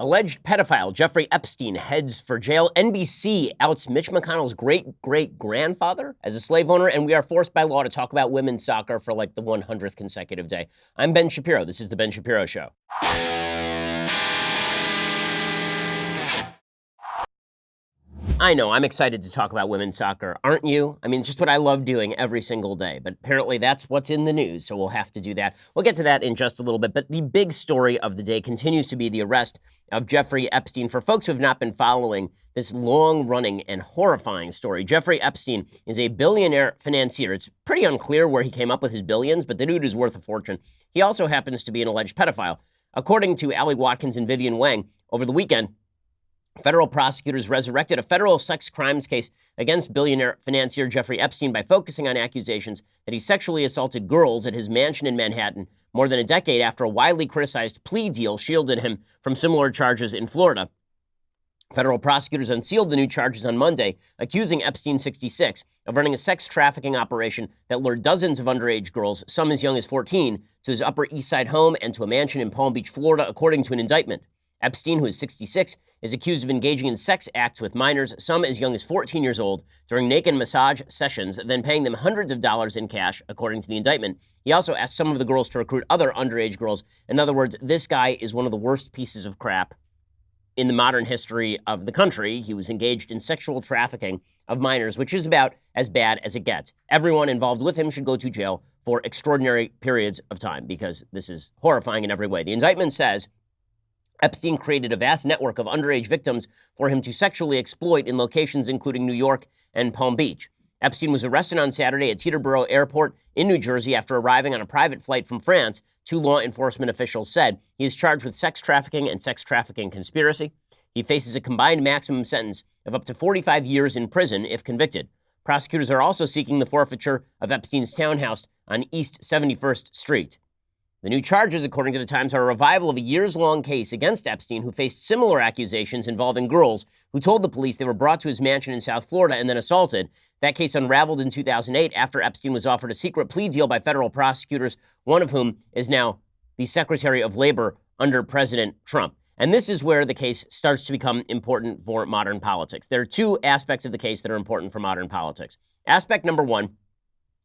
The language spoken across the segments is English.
Alleged pedophile Jeffrey Epstein heads for jail. NBC outs Mitch McConnell's great-great-grandfather as a slave owner, and we are forced by law to talk about women's soccer for like the 100th consecutive day. I'm Ben Shapiro. This is The Ben Shapiro Show. I know, I'm excited to talk about women's soccer, aren't you? I mean, it's just what I love doing every single day, but apparently that's what's in the news, so we'll have to do that. We'll get to that in just a little bit, but the big story of the day continues to be the arrest of Jeffrey Epstein. For folks who have not been following this long-running and horrifying story, Jeffrey Epstein is a billionaire financier. It's pretty unclear where he came up with his billions, but the dude is worth a fortune. He also happens to be an alleged pedophile. According to Ali Watkins and Vivian Wang, over the weekend, federal prosecutors resurrected a federal sex crimes case against billionaire financier Jeffrey Epstein by focusing on accusations that he sexually assaulted girls at his mansion in Manhattan more than a decade after a widely criticized plea deal shielded him from similar charges in Florida. Federal prosecutors unsealed the new charges on Monday, accusing Epstein, 66, of running a sex trafficking operation that lured dozens of underage girls, some as young as 14, to his Upper East Side home and to a mansion in Palm Beach, Florida, according to an indictment. Epstein, who is 66, is accused of engaging in sex acts with minors, some as young as 14 years old, during naked massage sessions, then paying them hundreds of dollars in cash, according to the indictment. He also asked some of the girls to recruit other underage girls. In other words, this guy is one of the worst pieces of crap in the modern history of the country. He was engaged in sexual trafficking of minors, which is about as bad as it gets. Everyone involved with him should go to jail for extraordinary periods of time because this is horrifying in every way. The indictment says Epstein created a vast network of underage victims for him to sexually exploit in locations including New York and Palm Beach. Epstein was arrested on Saturday at Teterboro Airport in New Jersey after arriving on a private flight from France, two law enforcement officials said. He is charged with sex trafficking and sex trafficking conspiracy. He faces a combined maximum sentence of up to 45 years in prison if convicted. Prosecutors are also seeking the forfeiture of Epstein's townhouse on East 71st Street. The new charges, according to the Times, are a revival of a years-long case against Epstein, who faced similar accusations involving girls who told the police they were brought to his mansion in South Florida and then assaulted. That case unraveled in 2008 after Epstein was offered a secret plea deal by federal prosecutors, one of whom is now the Secretary of Labor under President Trump. And this is where the case starts to become important for modern politics. There are two aspects of the case that are important for modern politics. Aspect number one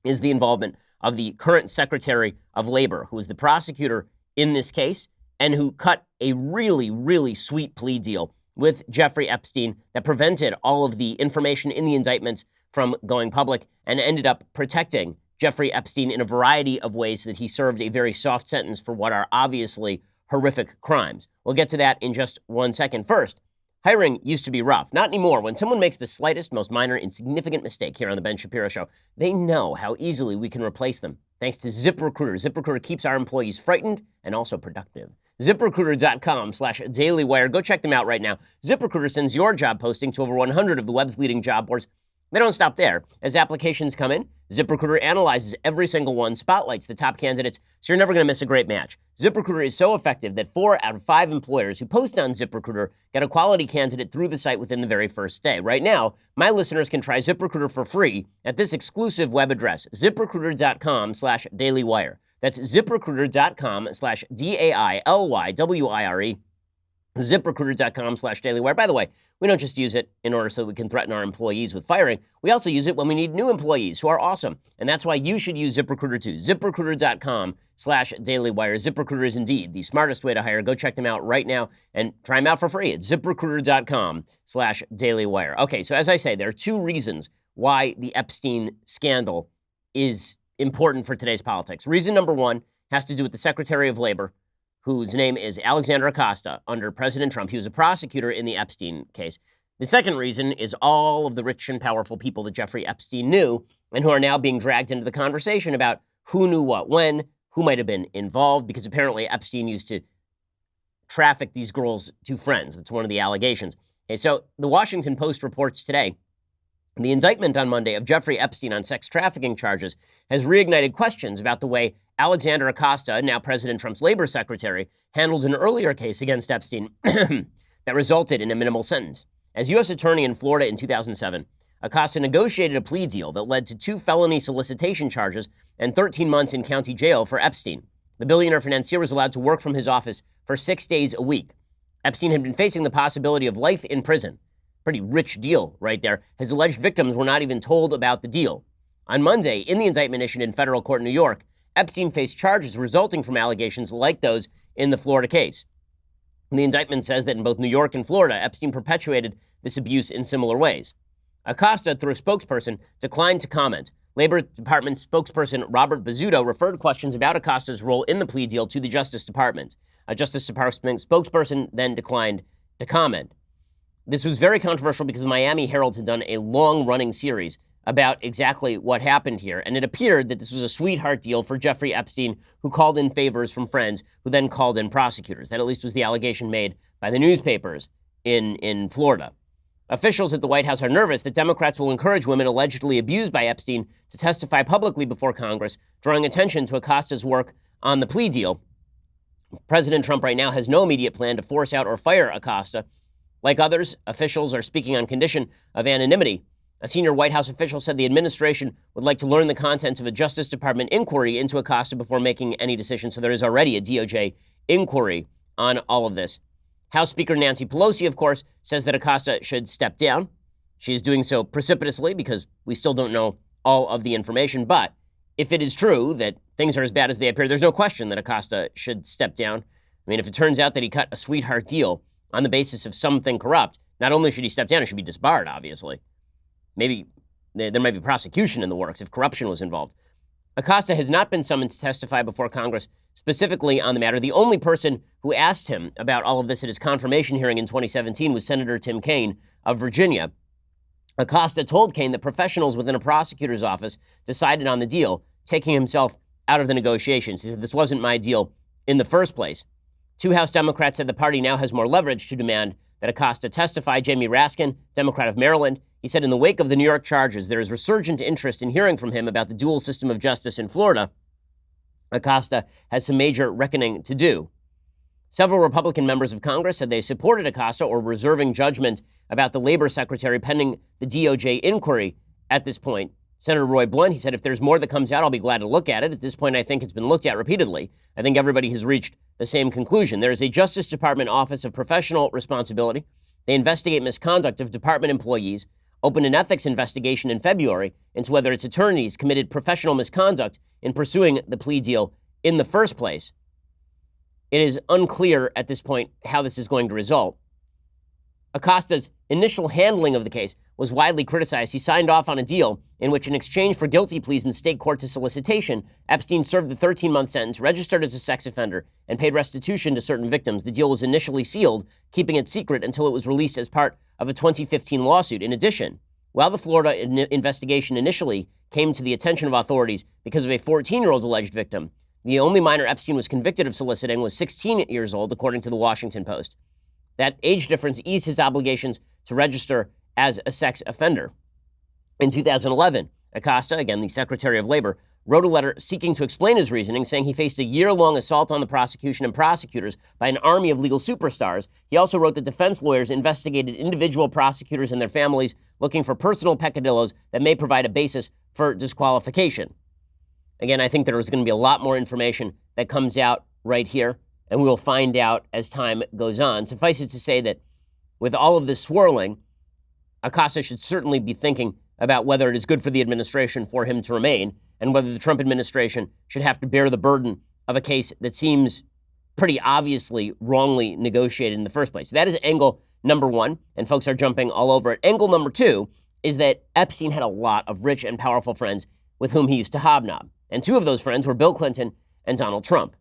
is the involvement of the current Secretary of Labor, who is the prosecutor in this case and who cut a really, really sweet plea deal with Jeffrey Epstein that prevented all of the information in the indictments from going public and ended up protecting Jeffrey Epstein in a variety of ways so that he served a very soft sentence for what are obviously horrific crimes. We'll get to that in just 1 second. First, hiring used to be rough. Not anymore. When someone makes the slightest, most minor, insignificant mistake here on The Ben Shapiro Show, they know how easily we can replace them. Thanks to ZipRecruiter. ZipRecruiter keeps our employees frightened and also productive. ZipRecruiter.com/dailywire. Go check them out right now. ZipRecruiter sends your job posting to over 100 of the web's leading job boards. They don't stop there. As applications come in, ZipRecruiter analyzes every single one, spotlights the top candidates, so you're never going to miss a great match. ZipRecruiter is so effective that 4 out of 5 employers who post on ZipRecruiter get a quality candidate through the site within the very first day. Right now, my listeners can try ZipRecruiter for free at this exclusive web address, ZipRecruiter.com/dailywire. That's ZipRecruiter.com/DAILYWIRE. ZipRecruiter.com/dailywire. By the way, we don't just use it in order so that we can threaten our employees with firing. We also use it when we need new employees who are awesome. And that's why you should use ZipRecruiter too. ZipRecruiter.com/dailywire. ZipRecruiter is indeed the smartest way to hire. Go check them out right now and try them out for free at ZipRecruiter.com/dailywire. Okay, so as I say, there are two reasons why the Epstein scandal is important for today's politics. Reason number one has to do with the Secretary of Labor, whose name is Alexander Acosta under President Trump. He was a prosecutor in the Epstein case. The second reason is all of the rich and powerful people that Jeffrey Epstein knew and who are now being dragged into the conversation about who knew what when, who might have been involved, because apparently Epstein used to traffic these girls to friends. That's one of the allegations. Okay, so the Washington Post reports today the indictment on Monday of Jeffrey Epstein on sex trafficking charges has reignited questions about the way Alexander Acosta, now President Trump's labor secretary, handled an earlier case against Epstein that resulted in a minimal sentence. As U.S. attorney in Florida in 2007, Acosta negotiated a plea deal that led to 2 felony solicitation charges and 13 months in county jail for Epstein. The billionaire financier was allowed to work from his office for 6 days a week. Epstein had been facing the possibility of life in prison. Pretty rich deal right there. His alleged victims were not even told about the deal. On Monday, in the indictment issued in federal court in New York, Epstein faced charges resulting from allegations like those in the Florida case. The indictment says that in both New York and Florida, Epstein perpetuated this abuse in similar ways. Acosta, through a spokesperson, declined to comment. Labor Department spokesperson Robert Bizzuto referred questions about Acosta's role in the plea deal to the Justice Department. A Justice Department spokesperson then declined to comment. This was very controversial because the Miami Herald had done a long-running series about exactly what happened here, and it appeared that this was a sweetheart deal for Jeffrey Epstein, who called in favors from friends, who then called in prosecutors. That at least was the allegation made by the newspapers in Florida. Officials at the White House are nervous that Democrats will encourage women allegedly abused by Epstein to testify publicly before Congress, drawing attention to Acosta's work on the plea deal. President Trump right now has no immediate plan to force out or fire Acosta. Like others, officials are speaking on condition of anonymity. A senior White House official said the administration would like to learn the contents of a Justice Department inquiry into Acosta before making any decision. So there is already a DOJ inquiry on all of this. House Speaker Nancy Pelosi, of course, says that Acosta should step down. She is doing so precipitously because we still don't know all of the information. But if it is true that things are as bad as they appear, there's no question that Acosta should step down. I mean, if it turns out that he cut a sweetheart deal on the basis of something corrupt, not only should he step down, he should be disbarred, obviously. Maybe there might be prosecution in the works if corruption was involved. Acosta has not been summoned to testify before Congress specifically on the matter. The only person who asked him about all of this at his confirmation hearing in 2017 was Senator Tim Kaine of Virginia. Acosta told Kaine that professionals within a prosecutor's office decided on the deal, taking himself out of the negotiations. He said, "This wasn't my deal in the first place." Two House Democrats said the party now has more leverage to demand that Acosta testify. Jamie Raskin, Democrat of Maryland, he said in the wake of the New York charges, there is resurgent interest in hearing from him about the dual system of justice in Florida. Acosta has some major reckoning to do. Several Republican members of Congress said they supported Acosta or reserving judgment about the labor secretary pending the DOJ inquiry at this point. Senator Roy Blunt, he said, if there's more that comes out, I'll be glad to look at it. At this point, I think it's been looked at repeatedly. I think everybody has reached the same conclusion. There is a Justice Department Office of Professional Responsibility. They investigate misconduct of department employees, opened an ethics investigation in February into whether its attorneys committed professional misconduct in pursuing the plea deal in the first place. It is unclear at this point how this is going to result. Acosta's initial handling of the case was widely criticized. He signed off on a deal in which, in exchange for guilty pleas in state court to solicitation, Epstein served the 13-month sentence, registered as a sex offender, and paid restitution to certain victims. The deal was initially sealed, keeping it secret until it was released as part of a 2015 lawsuit. In addition, while the Florida investigation initially came to the attention of authorities because of a 14-year-old alleged victim, the only minor Epstein was convicted of soliciting was 16 years old, according to the Washington Post. That age difference eased his obligations to register as a sex offender. In 2011, Acosta, again the Secretary of Labor, wrote a letter seeking to explain his reasoning, saying he faced a year-long assault on the prosecution and prosecutors by an army of legal superstars. He also wrote that defense lawyers investigated individual prosecutors and their families, looking for personal peccadillos that may provide a basis for disqualification. Again, I think there is going to be a lot more information that comes out right here, and we will find out as time goes on. Suffice it to say that with all of this swirling, Acosta should certainly be thinking about whether it is good for the administration for him to remain and whether the Trump administration should have to bear the burden of a case that seems pretty obviously wrongly negotiated in the first place. That is angle number one, and folks are jumping all over it. Angle number two is that Epstein had a lot of rich and powerful friends with whom he used to hobnob. And two of those friends were Bill Clinton and Donald Trump.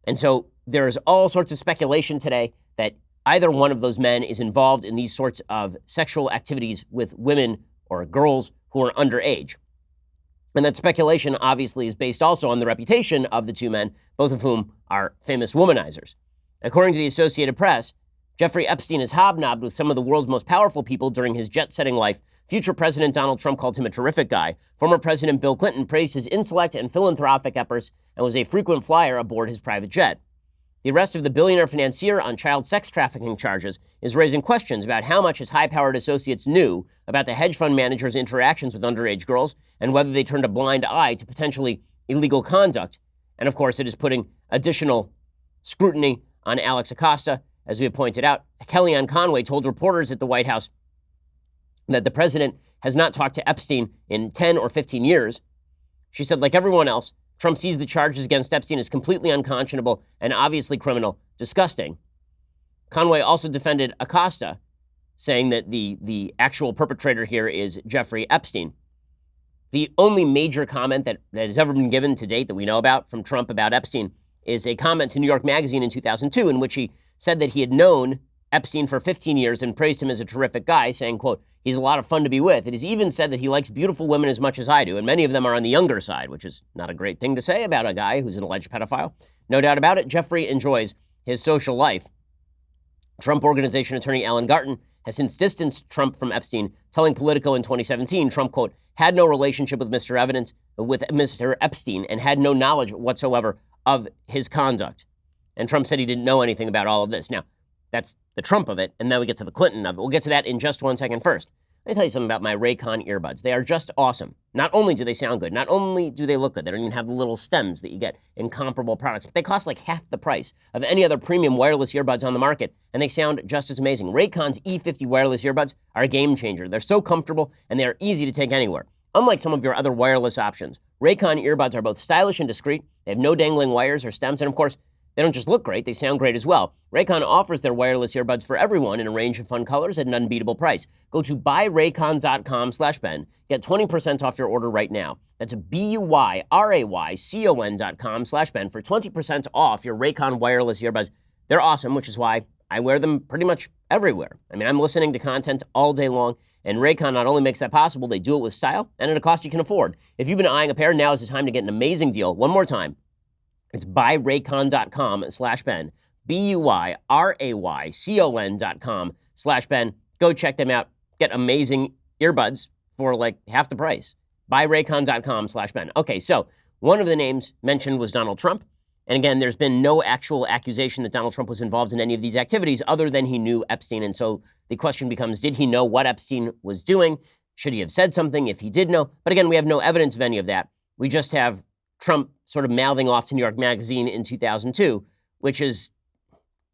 And so there's all sorts of speculation today that either one of those men is involved in these sorts of sexual activities with women or girls who are underage. And that speculation obviously is based also on the reputation of the two men, both of whom are famous womanizers. According to the Associated Press, Jeffrey Epstein has hobnobbed with some of the world's most powerful people during his jet-setting life. Future President Donald Trump called him a terrific guy. Former President Bill Clinton praised his intellect and philanthropic efforts and was a frequent flyer aboard his private jet. The arrest of the billionaire financier on child sex trafficking charges is raising questions about how much his high-powered associates knew about the hedge fund manager's interactions with underage girls and whether they turned a blind eye to potentially illegal conduct. And of course, it is putting additional scrutiny on Alex Acosta as we have pointed out, Kellyanne Conway told reporters at the White House that the president has not talked to Epstein in 10 or 15 years. She said, like everyone else, Trump sees the charges against Epstein as completely unconscionable and obviously criminal, disgusting. Conway also defended Acosta, saying that the actual perpetrator here is Jeffrey Epstein. The only major comment that has ever been given to date that we know about from Trump about Epstein is a comment to New York Magazine in 2002 in which he said that he had known Epstein for 15 years and praised him as a terrific guy, saying, quote, he's a lot of fun to be with. It is even said that he likes beautiful women as much as I do, and many of them are on the younger side, which is not a great thing to say about a guy who's an alleged pedophile. No doubt about it, Jeffrey enjoys his social life. Trump Organization attorney Alan Garten has since distanced Trump from Epstein, telling Politico in 2017, Trump, quote, had no relationship with Mr. Epstein and had no knowledge whatsoever of his conduct. And Trump said he didn't know anything about all of this. Now, that's the Trump of it, and then we get to the Clinton of it. We'll get to that in just 1 second. First, let me tell you something about my Raycon earbuds. They are just awesome. Not only do they sound good, not only do they look good, they don't even have the little stems that you get in comparable products, but they cost like half the price of any other premium wireless earbuds on the market, and they sound just as amazing. Raycon's E50 wireless earbuds are a game changer. They're so comfortable, and they are easy to take anywhere. Unlike some of your other wireless options, Raycon earbuds are both stylish and discreet. They have no dangling wires or stems, and of course, they don't just look great, they sound great as well. Raycon offers their wireless earbuds for everyone in a range of fun colors at an unbeatable price. Go to buyraycon.com/Ben. Get 20% off your order right now. That's BUYRAYCON.com/Ben for 20% off your Raycon wireless earbuds. They're awesome, which is why I wear them pretty much everywhere. I mean, I'm listening to content all day long, and Raycon not only makes that possible, they do it with style and at a cost you can afford. If you've been eyeing a pair, now is the time to get an amazing deal. One more time. It's buyraycon.com/Ben, BUYRAYCON.com/Ben. Go check them out. Get amazing earbuds for like half the price. Buyraycon.com/Ben. Okay, so one of the names mentioned was Donald Trump. And again, there's been no actual accusation that Donald Trump was involved in any of these activities other than he knew Epstein. And so the question becomes, did he know what Epstein was doing? Should he have said something if he did know? But again, we have no evidence of any of that. We just have Trump sort of mouthing off to New York Magazine in 2002, which is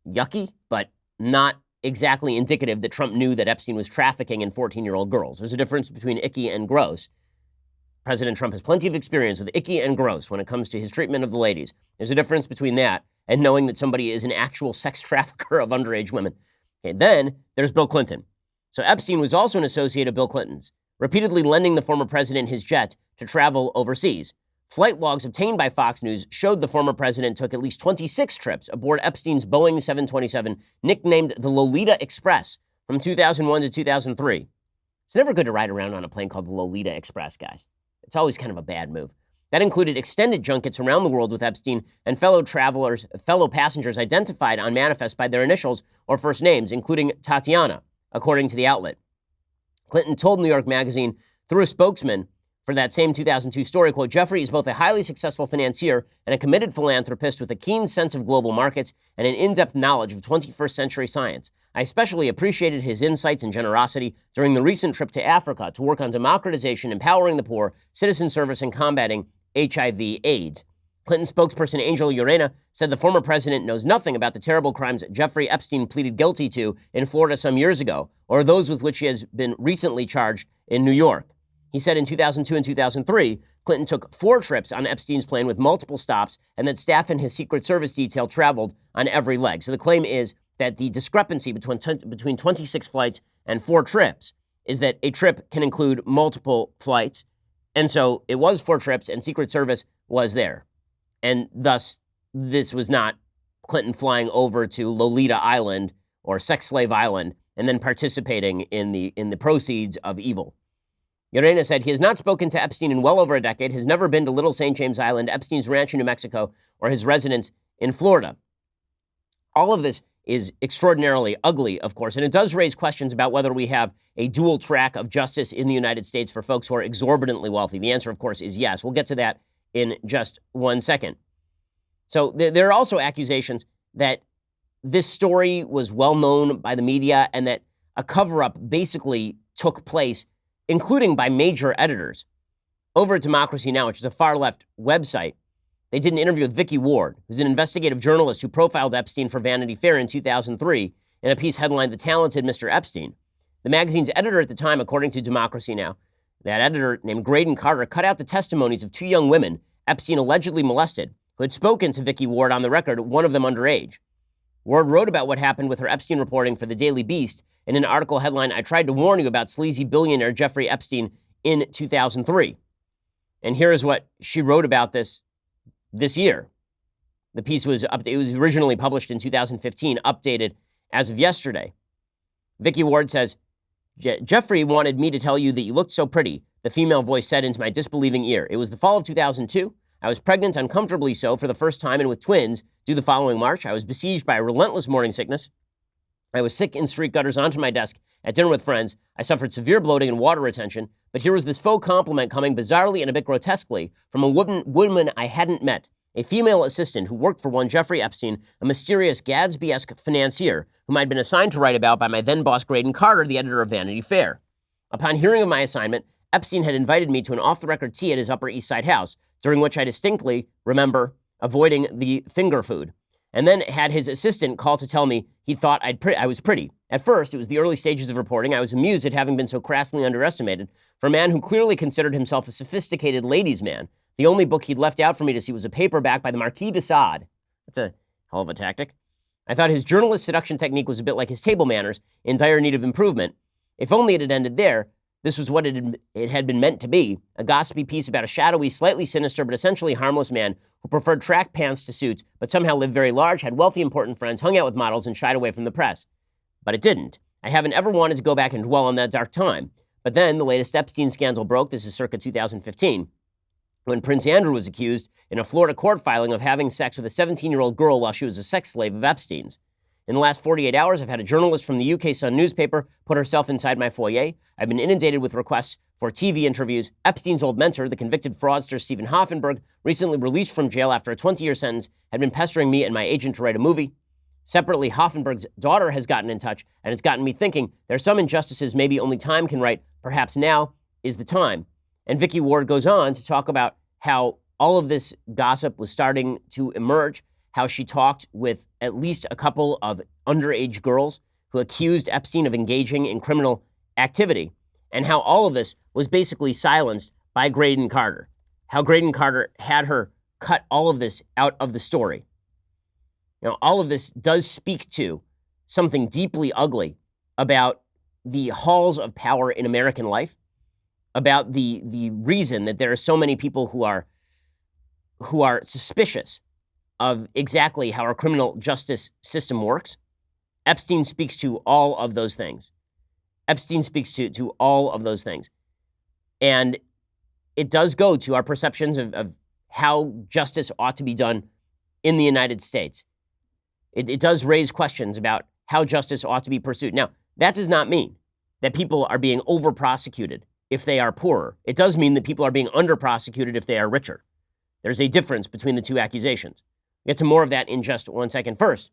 yucky, but not exactly indicative that Trump knew that Epstein was trafficking in 14-year-old girls. There's a difference between icky and gross. President Trump has plenty of experience with icky and gross when it comes to his treatment of the ladies. There's a difference between that and knowing that somebody is an actual sex trafficker of underage women. Okay, then there's Bill Clinton. So Epstein was also an associate of Bill Clinton's, repeatedly lending the former president his jet to travel overseas. Flight logs obtained by Fox News showed the former president took at least 26 trips aboard Epstein's Boeing 727, nicknamed the Lolita Express, from 2001 to 2003. It's never good to ride around on a plane called the Lolita Express, guys. It's always kind of a bad move. That included extended junkets around the world with Epstein and fellow passengers identified on manifest by their initials or first names, including Tatiana, according to the outlet. Clinton told New York Magazine through a spokesman for that same 2002 story, quote, Jeffrey is both a highly successful financier and a committed philanthropist with a keen sense of global markets and an in-depth knowledge of 21st century science. I especially appreciated his insights and generosity during the recent trip to Africa to work on democratization, empowering the poor, citizen service, and combating HIV/AIDS. Clinton spokesperson Angel Urena said the former president knows nothing about the terrible crimes Jeffrey Epstein pleaded guilty to in Florida some years ago, or those with which he has been recently charged in New York. He said in 2002 and 2003, Clinton took 4 trips on Epstein's plane with multiple stops and that staff in his Secret Service detail traveled on every leg. So the claim is that the discrepancy between 26 flights and 4 trips is that a trip can include multiple flights. And so it was 4 trips and Secret Service was there. And thus, this was not Clinton flying over to Lolita Island or Sex Slave Island and then participating in the proceeds of evil. Urena said he has not spoken to Epstein in well over a decade, has never been to Little St. James Island, Epstein's ranch in New Mexico, or his residence in Florida. All of this is extraordinarily ugly, of course, and it does raise questions about whether we have a dual track of justice in the United States for folks who are exorbitantly wealthy. The answer, of course, is yes. We'll get to that in just 1 second. So there are also accusations that this story was well known by the media and that a cover-up basically took place, including by major editors. Over at Democracy Now!, which is a far-left website, They did an interview with Vicky Ward, who's an investigative journalist who profiled Epstein for Vanity Fair in 2003 in a piece headlined "The Talented Mr. Epstein." The magazine's editor at the time, according to Democracy Now!, that editor named Graydon Carter cut out the testimonies of two young women Epstein allegedly molested, who had spoken to Vicky Ward on the record, one of them underage. Ward wrote about what happened with her Epstein reporting for the Daily Beast in an article headlined, "I tried to warn you about sleazy billionaire Jeffrey Epstein," in 2003. And here is what she wrote about this year. The piece was it was originally published in 2015, updated as of yesterday. Vicky Ward says, "Jeffrey wanted me to tell you that you looked so pretty," the female voice said into my disbelieving ear. "It was the fall of 2002. I was pregnant, uncomfortably so, for the first time and with twins due the following March. I was besieged by a relentless morning sickness. I was sick in street gutters onto my desk at dinner with friends. I suffered severe bloating and water retention. But here was this faux compliment coming bizarrely and a bit grotesquely from a woman I hadn't met, a female assistant who worked for one Jeffrey Epstein, a mysterious Gatsby-esque financier whom I'd been assigned to write about by my then-boss Graydon Carter, the editor of Vanity Fair. Upon hearing of my assignment, Epstein had invited me to an off-the-record tea at his Upper East Side house, during which I distinctly remember avoiding the finger food, and then had his assistant call to tell me he thought I was pretty. At first, it was the early stages of reporting. I was amused at having been so crassly underestimated for a man who clearly considered himself a sophisticated ladies' man. The only book he'd left out for me to see was a paperback by the Marquis de Sade. That's a hell of a tactic. I thought his journalist seduction technique was a bit like his table manners, in dire need of improvement. If only it had ended there. This was what it had been meant to be, a gossipy piece about a shadowy, slightly sinister, but essentially harmless man who preferred track pants to suits, but somehow lived very large, had wealthy, important friends, hung out with models, and shied away from the press. But it didn't. I haven't ever wanted to go back and dwell on that dark time. But then the latest Epstein scandal broke. This is circa 2015, when Prince Andrew was accused in a Florida court filing of having sex with a 17-year-old girl while she was a sex slave of Epstein's. In the last 48 hours, I've had a journalist from the UK Sun newspaper put herself inside my foyer. I've been inundated with requests for TV interviews. Epstein's old mentor, the convicted fraudster Stephen Hoffenberg, recently released from jail after a 20-year sentence, had been pestering me and my agent to write a movie. Separately, Hoffenberg's daughter has gotten in touch, and it's gotten me thinking there are some injustices maybe only time can right. Perhaps now is the time. And Vicky Ward goes on to talk about how all of this gossip was starting to emerge, how she talked with at least a couple of underage girls who accused Epstein of engaging in criminal activity, and how all of this was basically silenced by Graydon Carter, how Graydon Carter had her cut all of this out of the story. You know, all of this does speak to something deeply ugly about the halls of power in American life, about the reason that there are so many people who are suspicious of exactly how our criminal justice system works. Epstein speaks to all of those things. Epstein speaks to all of those things. And it does go to our perceptions of how justice ought to be done in the United States. It does raise questions about how justice ought to be pursued. Now, that does not mean that people are being over-prosecuted if they are poorer. It does mean that people are being under-prosecuted if they are richer. There's a difference between the two accusations. We'll get to more of that in just 1 second. First,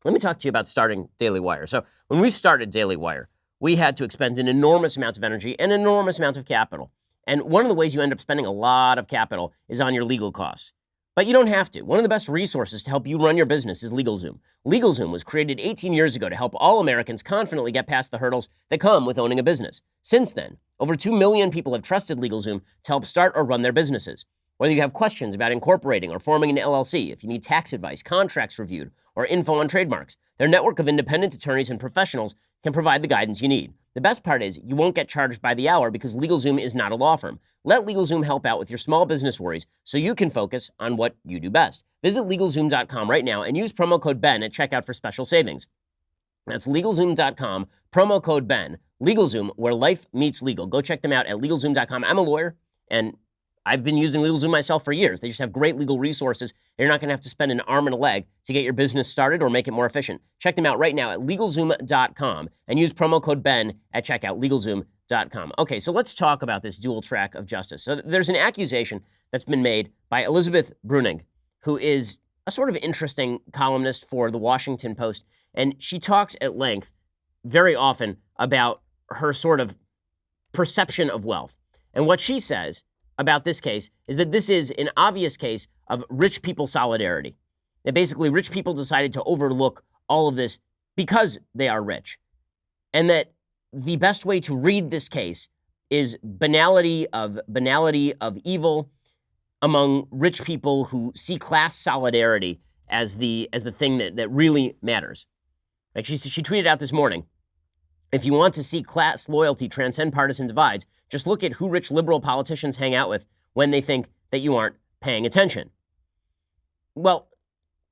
let me talk to you about starting Daily Wire. So when we started Daily Wire, we had to expend an enormous amount of energy and an enormous amount of capital. And one of the ways you end up spending a lot of capital is on your legal costs. But you don't have to. One of the best resources to help you run your business is LegalZoom. LegalZoom was created 18 years ago to help all Americans confidently get past the hurdles that come with owning a business. Since then, over 2 million people have trusted LegalZoom to help start or run their businesses. Whether you have questions about incorporating or forming an LLC, if you need tax advice, contracts reviewed, or info on trademarks, their network of independent attorneys and professionals can provide the guidance you need. The best part is you won't get charged by the hour because LegalZoom is not a law firm. Let LegalZoom help out with your small business worries so you can focus on what you do best. Visit LegalZoom.com right now and use promo code BEN at checkout for special savings. That's LegalZoom.com, promo code BEN. LegalZoom, where life meets legal. Go check them out at LegalZoom.com. I'm a lawyer, and I've been using LegalZoom myself for years. They just have great legal resources. You're not going to have to spend an arm and a leg to get your business started or make it more efficient. Check them out right now at LegalZoom.com and use promo code BEN at checkout, LegalZoom.com. Okay, so let's talk about this dual track of justice. So there's an accusation that's been made by Elizabeth Bruning, who is a sort of interesting columnist for the Washington Post, and she talks at length very often about her sort of perception of wealth. And what she says about this case is that this is an obvious case of rich people solidarity. That basically rich people decided to overlook all of this because they are rich. And that the best way to read this case is banality of evil among rich people who see class solidarity as the thing that really matters. Like she tweeted out this morning, if you want to see class loyalty transcend partisan divides, just look at who rich liberal politicians hang out with when they think that you aren't paying attention. Well,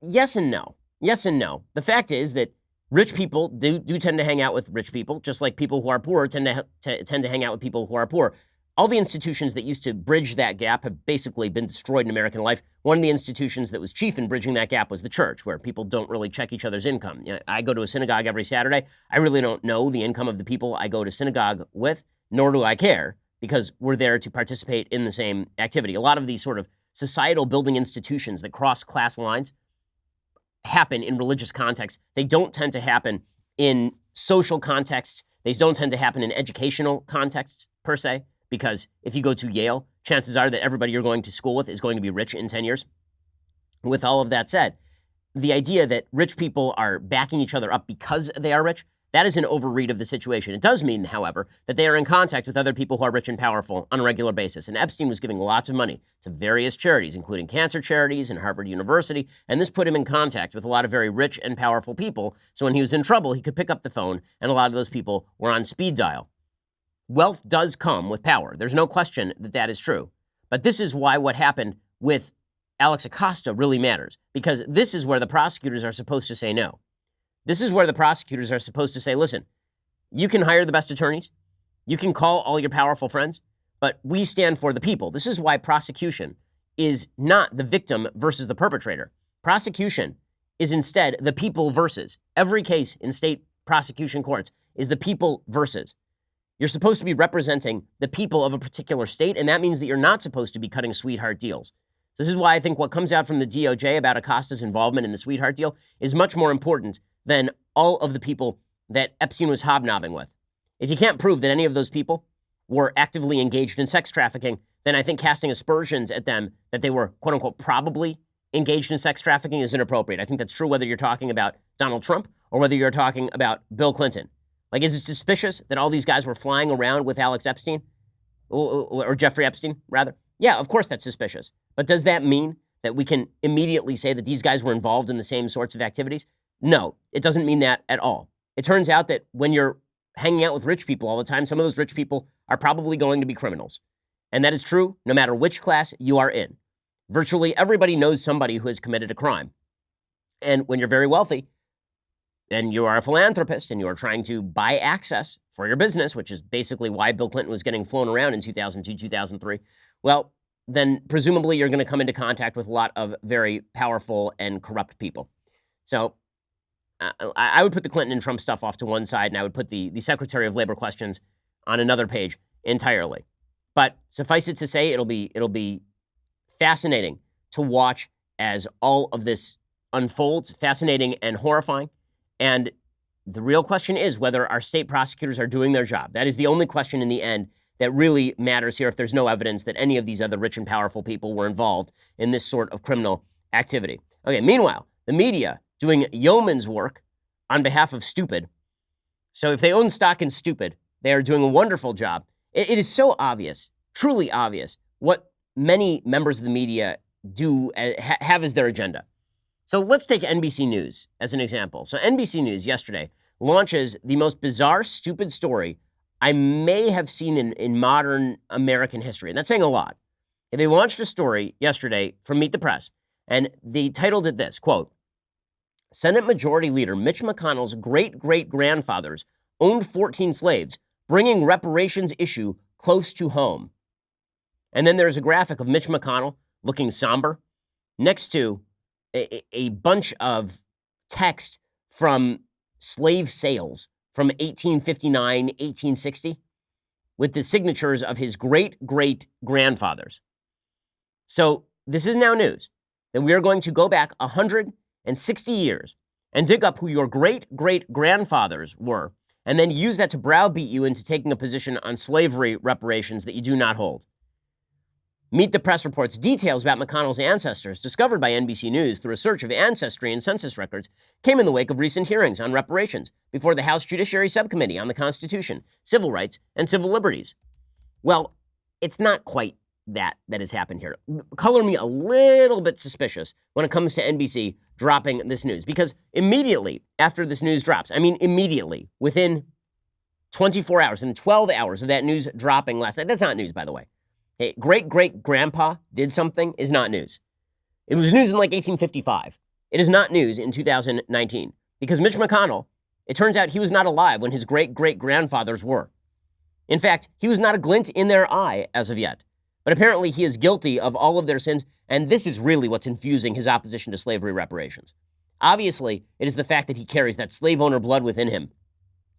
yes and no. Yes and no. The fact is that rich people do tend to hang out with rich people, just like people who are poor tend to hang out with people who are poor. All the institutions that used to bridge that gap have basically been destroyed in American life. One of the institutions that was chief in bridging that gap was the church, where people don't really check each other's income. You know, I go to a synagogue every Saturday. I really don't know the income of the people I go to synagogue with, nor do I care, because we're there to participate in the same activity. A lot of these sort of societal building institutions that cross class lines happen in religious contexts. They don't tend to happen in social contexts. They don't tend to happen in educational contexts, per se. Because if you go to Yale, chances are that everybody you're going to school with is going to be rich in 10 years. With all of that said, the idea that rich people are backing each other up because they are rich, that is an overread of the situation. It does mean, however, that they are in contact with other people who are rich and powerful on a regular basis. And Epstein was giving lots of money to various charities, including cancer charities and Harvard University. And this put him in contact with a lot of very rich and powerful people. So when he was in trouble, he could pick up the phone, and a lot of those people were on speed dial. Wealth does come with power. There's no question that that is true. But this is why what happened with Alex Acosta really matters, because this is where the prosecutors are supposed to say no. This is where the prosecutors are supposed to say, listen, you can hire the best attorneys, you can call all your powerful friends, but we stand for the people. This is why prosecution is not the victim versus the perpetrator. Prosecution is instead the people versus. Every case in state prosecution courts is the people versus. You're supposed to be representing the people of a particular state, and that means that you're not supposed to be cutting sweetheart deals. This is why I think what comes out from the DOJ about Acosta's involvement in the sweetheart deal is much more important than all of the people that Epstein was hobnobbing with. If you can't prove that any of those people were actively engaged in sex trafficking, then I think casting aspersions at them that they were, quote unquote, probably engaged in sex trafficking is inappropriate. I think that's true whether you're talking about Donald Trump or whether you're talking about Bill Clinton. Like, is it suspicious that all these guys were flying around with Alex Epstein? Or Jeffrey Epstein, rather? Yeah, of course that's suspicious. But does that mean that we can immediately say that these guys were involved in the same sorts of activities? No, it doesn't mean that at all. It turns out that when you're hanging out with rich people all the time, some of those rich people are probably going to be criminals. And that is true no matter which class you are in. Virtually everybody knows somebody who has committed a crime. And when you're very wealthy, and you are a philanthropist and you are trying to buy access for your business, which is basically why Bill Clinton was getting flown around in 2002, 2003, well, then presumably you're going to come into contact with a lot of very powerful and corrupt people. So I would put the Clinton and Trump stuff off to one side, and I would put the Secretary of Labor questions on another page entirely. But suffice it to say, it'll be fascinating to watch as all of this unfolds, fascinating and horrifying. And the real question is whether our state prosecutors are doing their job. That is the only question in the end that really matters here if there's no evidence that any of these other rich and powerful people were involved in this sort of criminal activity. Okay, meanwhile, the media doing yeoman's work on behalf of stupid. So if they own stock in stupid, they are doing a wonderful job. It is so obvious, truly obvious, what many members of the media do have as their agenda. So let's take NBC News as an example. So NBC News yesterday launches the most bizarre, stupid story I may have seen in modern American history. And that's saying a lot. They launched a story yesterday from Meet the Press, and they titled it this, quote, Senate Majority Leader Mitch McConnell's great-great-grandfathers owned 14 slaves, bringing reparations issue close to home. And then there's a graphic of Mitch McConnell looking somber next to a bunch of text from slave sales from 1859, 1860, with the signatures of his great-great-grandfathers. So this is now news, that we are going to go back 160 years and dig up who your great-great-grandfathers were, and then use that to browbeat you into taking a position on slavery reparations that you do not hold. Meet the Press reports details about McConnell's ancestors discovered by NBC News through a search of ancestry and census records came in the wake of recent hearings on reparations before the House Judiciary Subcommittee on the Constitution, Civil Rights, and Civil Liberties. Well, it's not quite that has happened here. Color me a little bit suspicious when it comes to NBC dropping this news, because immediately after this news drops, immediately, within 24 hours and 12 hours of that news dropping last night, that's not news, by the way. Hey, great-great-grandpa did something is not news. It was news in like 1855. It is not news in 2019, because Mitch McConnell, it turns out he was not alive when his great-great-grandfathers were. In fact, he was not a glint in their eye as of yet. But apparently he is guilty of all of their sins, and this is really what's infusing his opposition to slavery reparations. Obviously, it is the fact that he carries that slave owner blood within him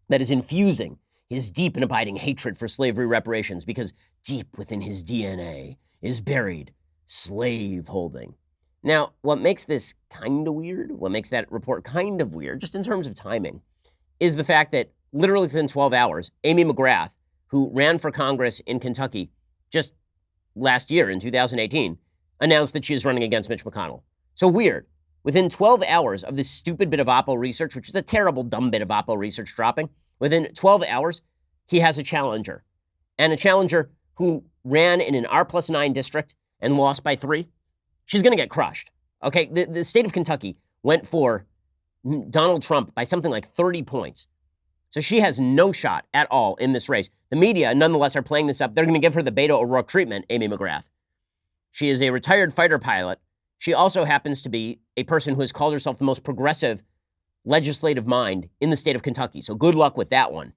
that is infusing his deep and abiding hatred for slavery reparations, because deep within his DNA is buried slave holding. Now, what makes this kind of weird, what makes that report kind of weird, just in terms of timing, is the fact that literally within 12 hours, Amy McGrath, who ran for Congress in Kentucky just last year in 2018, announced that she is running against Mitch McConnell. So weird. Within 12 hours of this stupid bit of Oppo research, which is a terrible, dumb bit of Oppo research dropping, within 12 hours, he has a challenger. And a challenger who ran in an R+9 district and lost by 3. She's going to get crushed. Okay, the state of Kentucky went for Donald Trump by something like 30 points. So she has no shot at all in this race. The media, nonetheless, are playing this up. They're going to give her the Beto O'Rourke treatment, Amy McGrath. She is a retired fighter pilot. She also happens to be a person who has called herself the most progressive legislative mind in the state of Kentucky. So good luck with that one.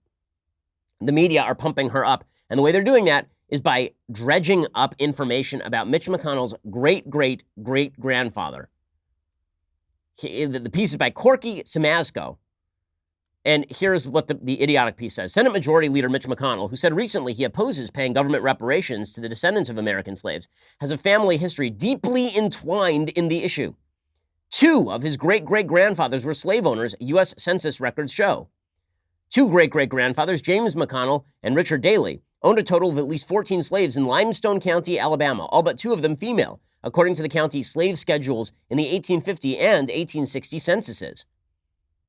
The media are pumping her up. And the way they're doing that is by dredging up information about Mitch McConnell's great-great-great-grandfather. The piece is by Corky Simasco. And here's what the idiotic piece says. Senate Majority Leader Mitch McConnell, who said recently he opposes paying government reparations to the descendants of American slaves, has a family history deeply entwined in the issue. 2 of his great-great-grandfathers were slave owners, U.S. Census records show. 2 great-great-grandfathers, James McConnell and Richard Daley, owned a total of at least 14 slaves in Limestone County, Alabama, all but 2 of them female, according to the county's slave schedules in the 1850 and 1860 censuses.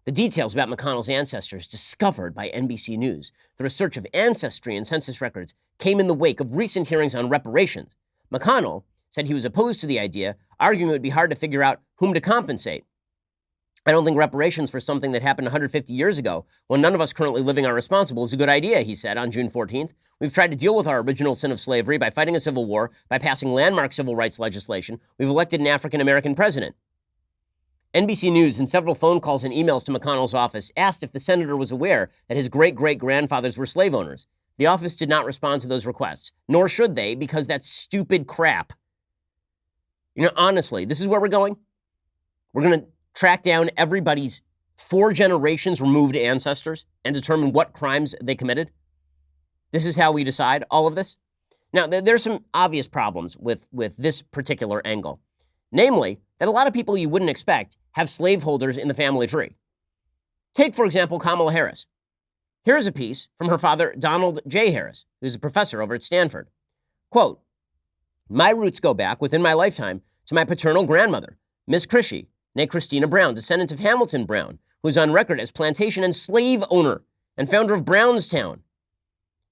The details about McConnell's ancestors discovered by NBC News through a search of ancestry and census records came in the wake of recent hearings on reparations. McConnell said he was opposed to the idea, arguing it would be hard to figure out whom to compensate. I don't think reparations for something that happened 150 years ago, when none of us currently living are responsible, is a good idea, he said on June 14th. We've tried to deal with our original sin of slavery by fighting a civil war, by passing landmark civil rights legislation. We've elected an African-American president. NBC News, in several phone calls and emails to McConnell's office, asked if the senator was aware that his great-great-grandfathers were slave owners. The office did not respond to those requests, nor should they, because that's stupid crap. Honestly, this is where we're going. We're going to track down everybody's 4 generations removed ancestors and determine what crimes they committed. This is how we decide all of this. Now, there's some obvious problems with this particular angle. Namely, that a lot of people you wouldn't expect have slaveholders in the family tree. Take, for example, Kamala Harris. Here's a piece from her father, Donald J. Harris, who's a professor over at Stanford. Quote, my roots go back within my lifetime to my paternal grandmother, Miss Crishy, née Christina Brown, descendant of Hamilton Brown, who is on record as plantation and slave owner and founder of Brownstown,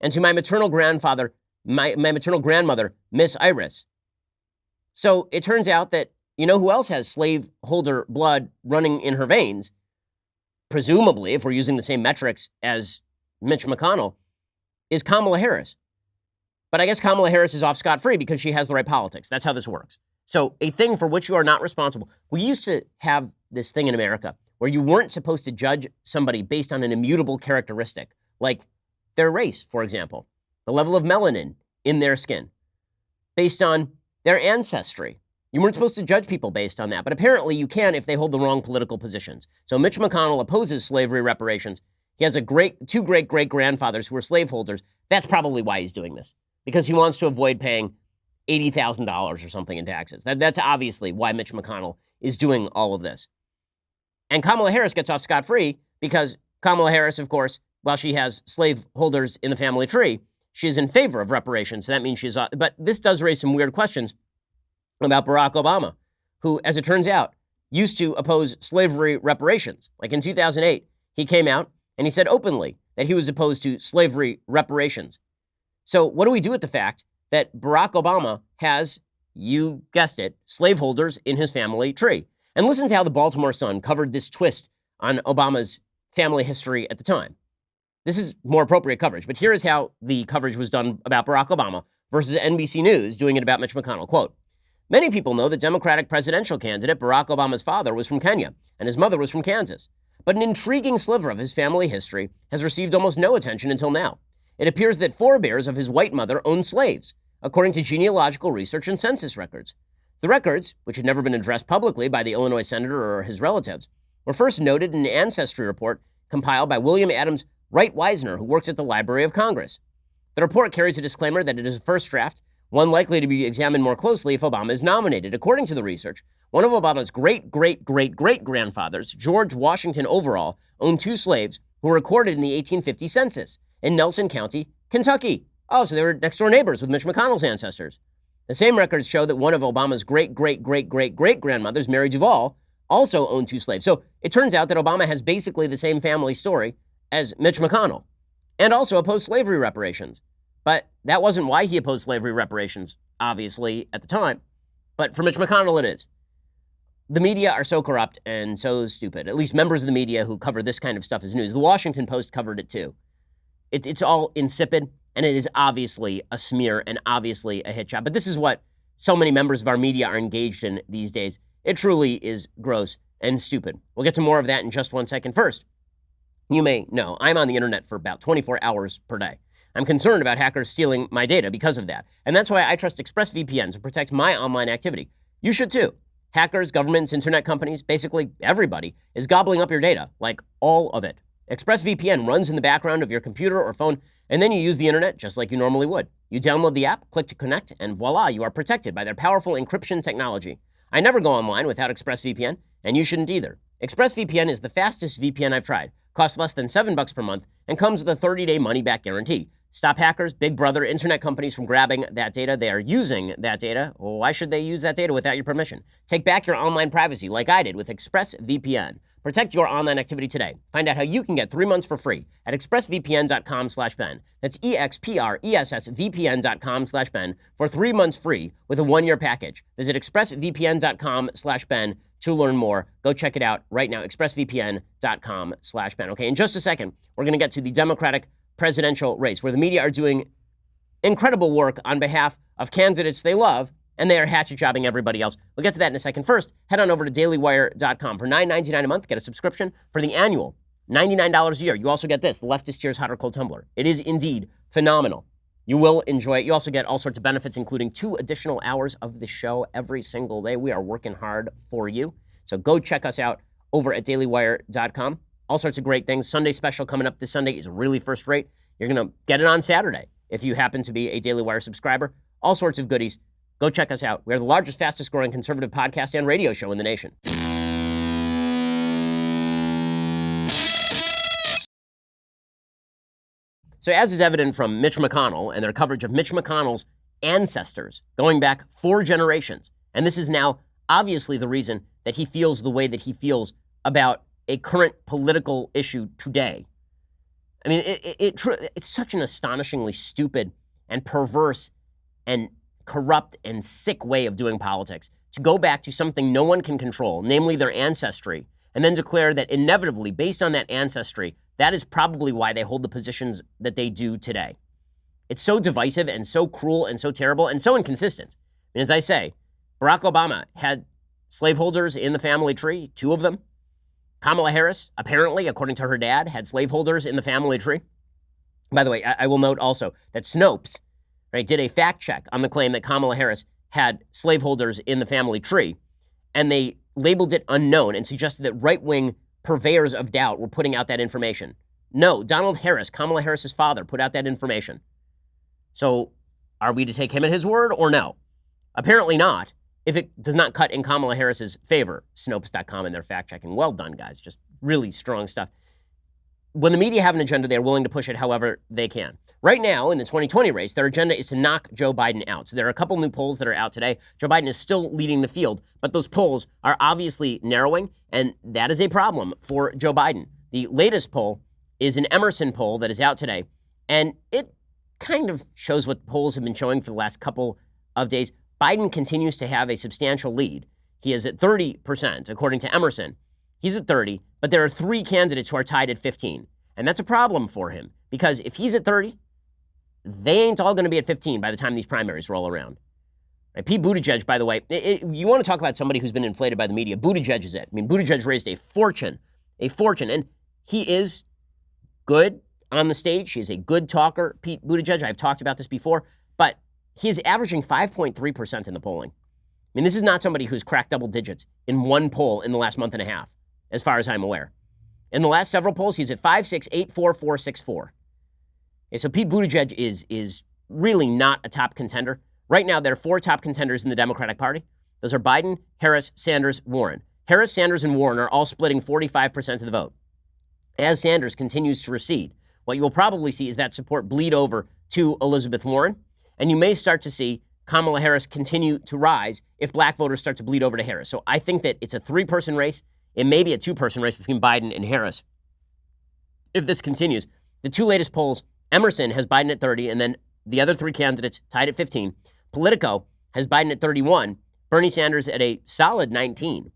and to my maternal grandfather, my maternal grandmother, Miss Iris. So it turns out that, who else has slaveholder blood running in her veins? Presumably, if we're using the same metrics as Mitch McConnell, is Kamala Harris. But I guess Kamala Harris is off scot-free because she has the right politics. That's how this works. So a thing for which you are not responsible. We used to have this thing in America where you weren't supposed to judge somebody based on an immutable characteristic, like their race, for example, the level of melanin in their skin, based on their ancestry. You weren't supposed to judge people based on that, but apparently you can if they hold the wrong political positions. So Mitch McConnell opposes slavery reparations. He has 2 great-great-grandfathers who were slaveholders. That's probably why he's doing this, because he wants to avoid paying $80,000 or something in taxes. That's obviously why Mitch McConnell is doing all of this. And Kamala Harris gets off scot-free because Kamala Harris, of course, while she has slaveholders in the family tree, she is in favor of reparations. So that means she's, but this does raise some weird questions about Barack Obama, who, as it turns out, used to oppose slavery reparations. Like in 2008, he came out and he said openly that he was opposed to slavery reparations. So what do we do with the fact that Barack Obama has, you guessed it, slaveholders in his family tree? And listen to how the Baltimore Sun covered this twist on Obama's family history at the time. This is more appropriate coverage, but here is how the coverage was done about Barack Obama versus NBC News doing it about Mitch McConnell. Quote, many people know the Democratic presidential candidate Barack Obama's father was from Kenya and his mother was from Kansas. But an intriguing sliver of his family history has received almost no attention until now. It appears that forebears of his white mother owned slaves, according to genealogical research and census records. The records, which had never been addressed publicly by the Illinois senator or his relatives, were first noted in an ancestry report compiled by William Adams Wright Wisner, who works at the Library of Congress. The report carries a disclaimer that it is a first draft, one likely to be examined more closely if Obama is nominated. According to the research, one of Obama's great-great-great-great-grandfathers, George Washington Overall, owned 2 slaves who were recorded in the 1850 census in Nelson County, Kentucky. Oh, so they were next-door neighbors with Mitch McConnell's ancestors. The same records show that one of Obama's great-great-great-great-great-grandmothers, Mary Duval, also owned 2 slaves. So it turns out that Obama has basically the same family story as Mitch McConnell, and also opposed slavery reparations. But that wasn't why he opposed slavery reparations, obviously, at the time. But for Mitch McConnell, it is. The media are so corrupt and so stupid, at least members of the media who cover this kind of stuff as news. The Washington Post covered it too. It's all insipid, and it is obviously a smear and obviously a hit job. But this is what so many members of our media are engaged in these days. It truly is gross and stupid. We'll get to more of that in just one second. First, you may know I'm on the internet for about 24 hours per day. I'm concerned about hackers stealing my data because of that. And that's why I trust ExpressVPN to protect my online activity. You should too. Hackers, governments, internet companies, basically everybody is gobbling up your data, like all of it. ExpressVPN runs in the background of your computer or phone, and then you use the internet just like you normally would. You download the app, click to connect, and voila, you are protected by their powerful encryption technology. I never go online without ExpressVPN, and you shouldn't either. ExpressVPN is the fastest VPN I've tried, costs less than $7 per month, and comes with a 30-day money-back guarantee. Stop hackers, Big Brother, internet companies from grabbing that data. They are using that data. Well, why should they use that data without your permission? Take back your online privacy like I did with ExpressVPN. Protect your online activity today. Find out how you can get 3 months for free at expressvpn.com/Ben. That's expressvpn.com/Ben for 3 months free with a 1-year package. Visit expressvpn.com/Ben to learn more. Go check it out right now, expressvpn.com/Ben. Okay, in just a second, we're going to get to the Democratic presidential race, where the media are doing incredible work on behalf of candidates they love, and they are hatchet jobbing everybody else. We'll get to that in a second. First, head on over to dailywire.com. For $9.99 a month, get a subscription. For the annual, $99 a year. You also get this, the Leftist Tears Hot or Cold Tumbler. It is indeed phenomenal. You will enjoy it. You also get all sorts of benefits, including 2 additional hours of the show every single day. We are working hard for you. So go check us out over at dailywire.com. All sorts of great things. Sunday special coming up this Sunday is really first rate. You're going to get it on Saturday if you happen to be a Daily Wire subscriber. All sorts of goodies. Go check us out. We are the largest, fastest growing conservative podcast and radio show in the nation. So as is evident from Mitch McConnell and their coverage of Mitch McConnell's ancestors going back 4 generations, and this is now obviously the reason that he feels the way that he feels about a current political issue today. I mean, it's such an astonishingly stupid and perverse and corrupt and sick way of doing politics to go back to something no one can control, namely their ancestry, and then declare that inevitably, based on that ancestry, that is probably why they hold the positions that they do today. It's so divisive and so cruel and so terrible and so inconsistent. And as I say, Barack Obama had slaveholders in the family tree, 2 of them. Kamala Harris, apparently, according to her dad, had slaveholders in the family tree. By the way, I will note also that Snopes, right, did a fact check on the claim that Kamala Harris had slaveholders in the family tree, and they labeled it unknown and suggested that right-wing purveyors of doubt were putting out that information. No, Donald Harris, Kamala Harris's father, put out that information. So are we to take him at his word or no? Apparently not. If it does not cut in Kamala Harris's favor, Snopes.com and their fact-checking. Well done, guys. Just really strong stuff. when the media have an agenda, they're willing to push it however they can. Right now, in the 2020 race, their agenda is to knock Joe Biden out. So there are a couple new polls that are out today. Joe Biden is still leading the field, but those polls are obviously narrowing, and that is a problem for Joe Biden. The latest poll is an Emerson poll that is out today, and it kind of shows what polls have been showing for the last couple of days. Biden continues to have a substantial lead. He is at 30%, according to Emerson. He's at 30, but there are three candidates who are tied at 15. And that's a problem for him, because if he's at 30, they ain't all going to be at 15 by the time these primaries roll around. Right? Pete Buttigieg, by the way, you want to talk about somebody who's been inflated by the media. Buttigieg is it. I mean, Buttigieg raised a fortune, and he is good on the stage. He is a good talker, Pete Buttigieg. I've talked about this before, but he is averaging 5.3% in the polling. I mean, this is not somebody who's cracked double digits in one poll in the last month and a half, as far as I'm aware. In the last several polls, he's at 5, 6, 8, 4, 4, 6, 4. Okay, so Pete Buttigieg is really not a top contender. Right now, there are four top contenders in the Democratic Party. Those are Biden, Harris, Sanders, Warren. Harris, Sanders, and Warren are all splitting 45% of the vote. As Sanders continues to recede, what you will probably see is that support bleed over to Elizabeth Warren, and you may start to see Kamala Harris continue to rise if black voters start to bleed over to Harris. So I think that it's a three-person race. It may be a two-person race between Biden and Harris. If this continues, the two latest polls, Emerson has Biden at 30, and then the other three candidates tied at 15. Politico has Biden at 31, Bernie Sanders at a solid 19,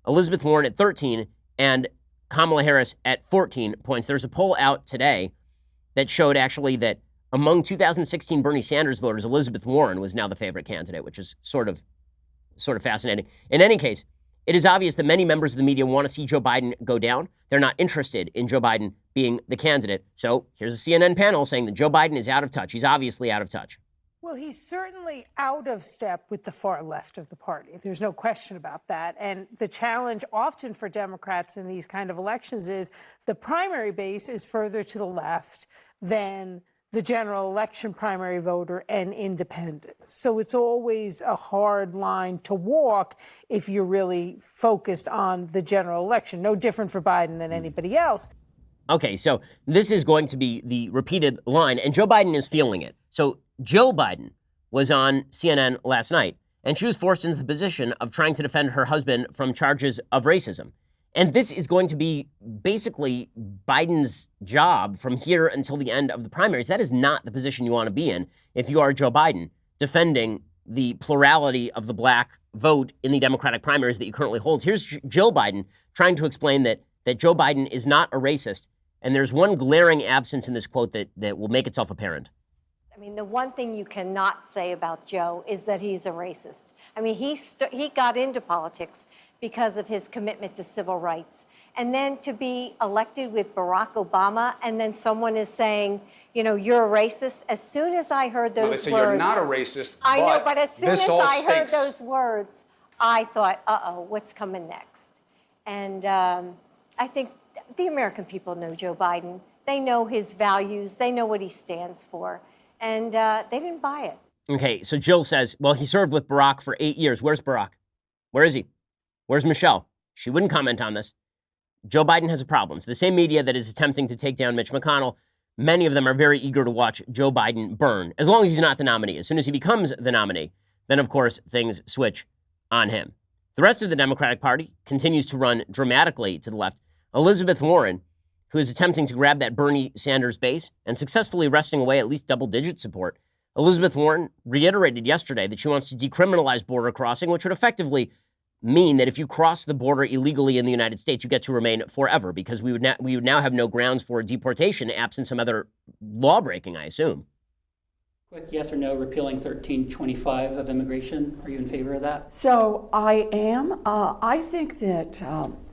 Elizabeth Warren at 13, and Kamala Harris at 14 points. There's a poll out today that showed actually that among 2016 Bernie Sanders voters, Elizabeth Warren was now the favorite candidate, which is sort of fascinating. In any case, it is obvious that many members of the media want to see Joe Biden go down. They're not interested in Joe Biden being the candidate. So here's a CNN panel saying that Joe Biden is out of touch. He's obviously out of touch. Well, he's certainly out of step with the far left of the party. There's no question about that. And the challenge often for Democrats in these kind of elections is the primary base is further to the left than the general election primary voter and independents. So it's always a hard line to walk if you're really focused on the general election. No different for Biden than anybody else. Okay, so this is going to be the repeated line, and Joe Biden is feeling it. So Joe Biden was on CNN last night, and she was forced into the position of trying to defend her husband from charges of racism. And this is going to be basically Biden's job from here until the end of the primaries. That is not the position you want to be in if you are Joe Biden, defending the plurality of the black vote in the Democratic primaries that you currently hold. Here's Jill Biden trying to explain that Joe Biden is not a racist. And there's one glaring absence in this quote that will make itself apparent. I mean, the one thing you cannot say about Joe is that he's a racist. I mean, he got into politics because of his commitment to civil rights. And then to be elected with Barack Obama, and then someone is saying, you know, you're a racist. As soon as I heard those words. They say you're not a racist, I know, but as soon as I heard stinks. those words, I thought, uh-oh, what's coming next? And I think the American people know Joe Biden. They know his values. They know what he stands for. And they didn't buy it. Okay, so Jill says, well, he served with Barack for 8 years. Where's Barack? Where is he? Where's Michelle? She wouldn't comment on this. Joe Biden has a problem. So the same media that is attempting to take down Mitch McConnell, many of them are very eager to watch Joe Biden burn, as long as he's not the nominee. As soon as he becomes the nominee, then, of course, things switch on him. The rest of the Democratic Party continues to run dramatically to the left. Elizabeth Warren, who is attempting to grab that Bernie Sanders base and successfully wresting away at least double-digit support. Elizabeth Warren reiterated yesterday that she wants to decriminalize border crossing, which would effectively mean that if you cross the border illegally in the United States, you get to remain forever, because we would now have no grounds for deportation absent some other law-breaking, I assume. Quick yes or no, repealing 1325 of immigration. Are you in favor of that? So I am. I think that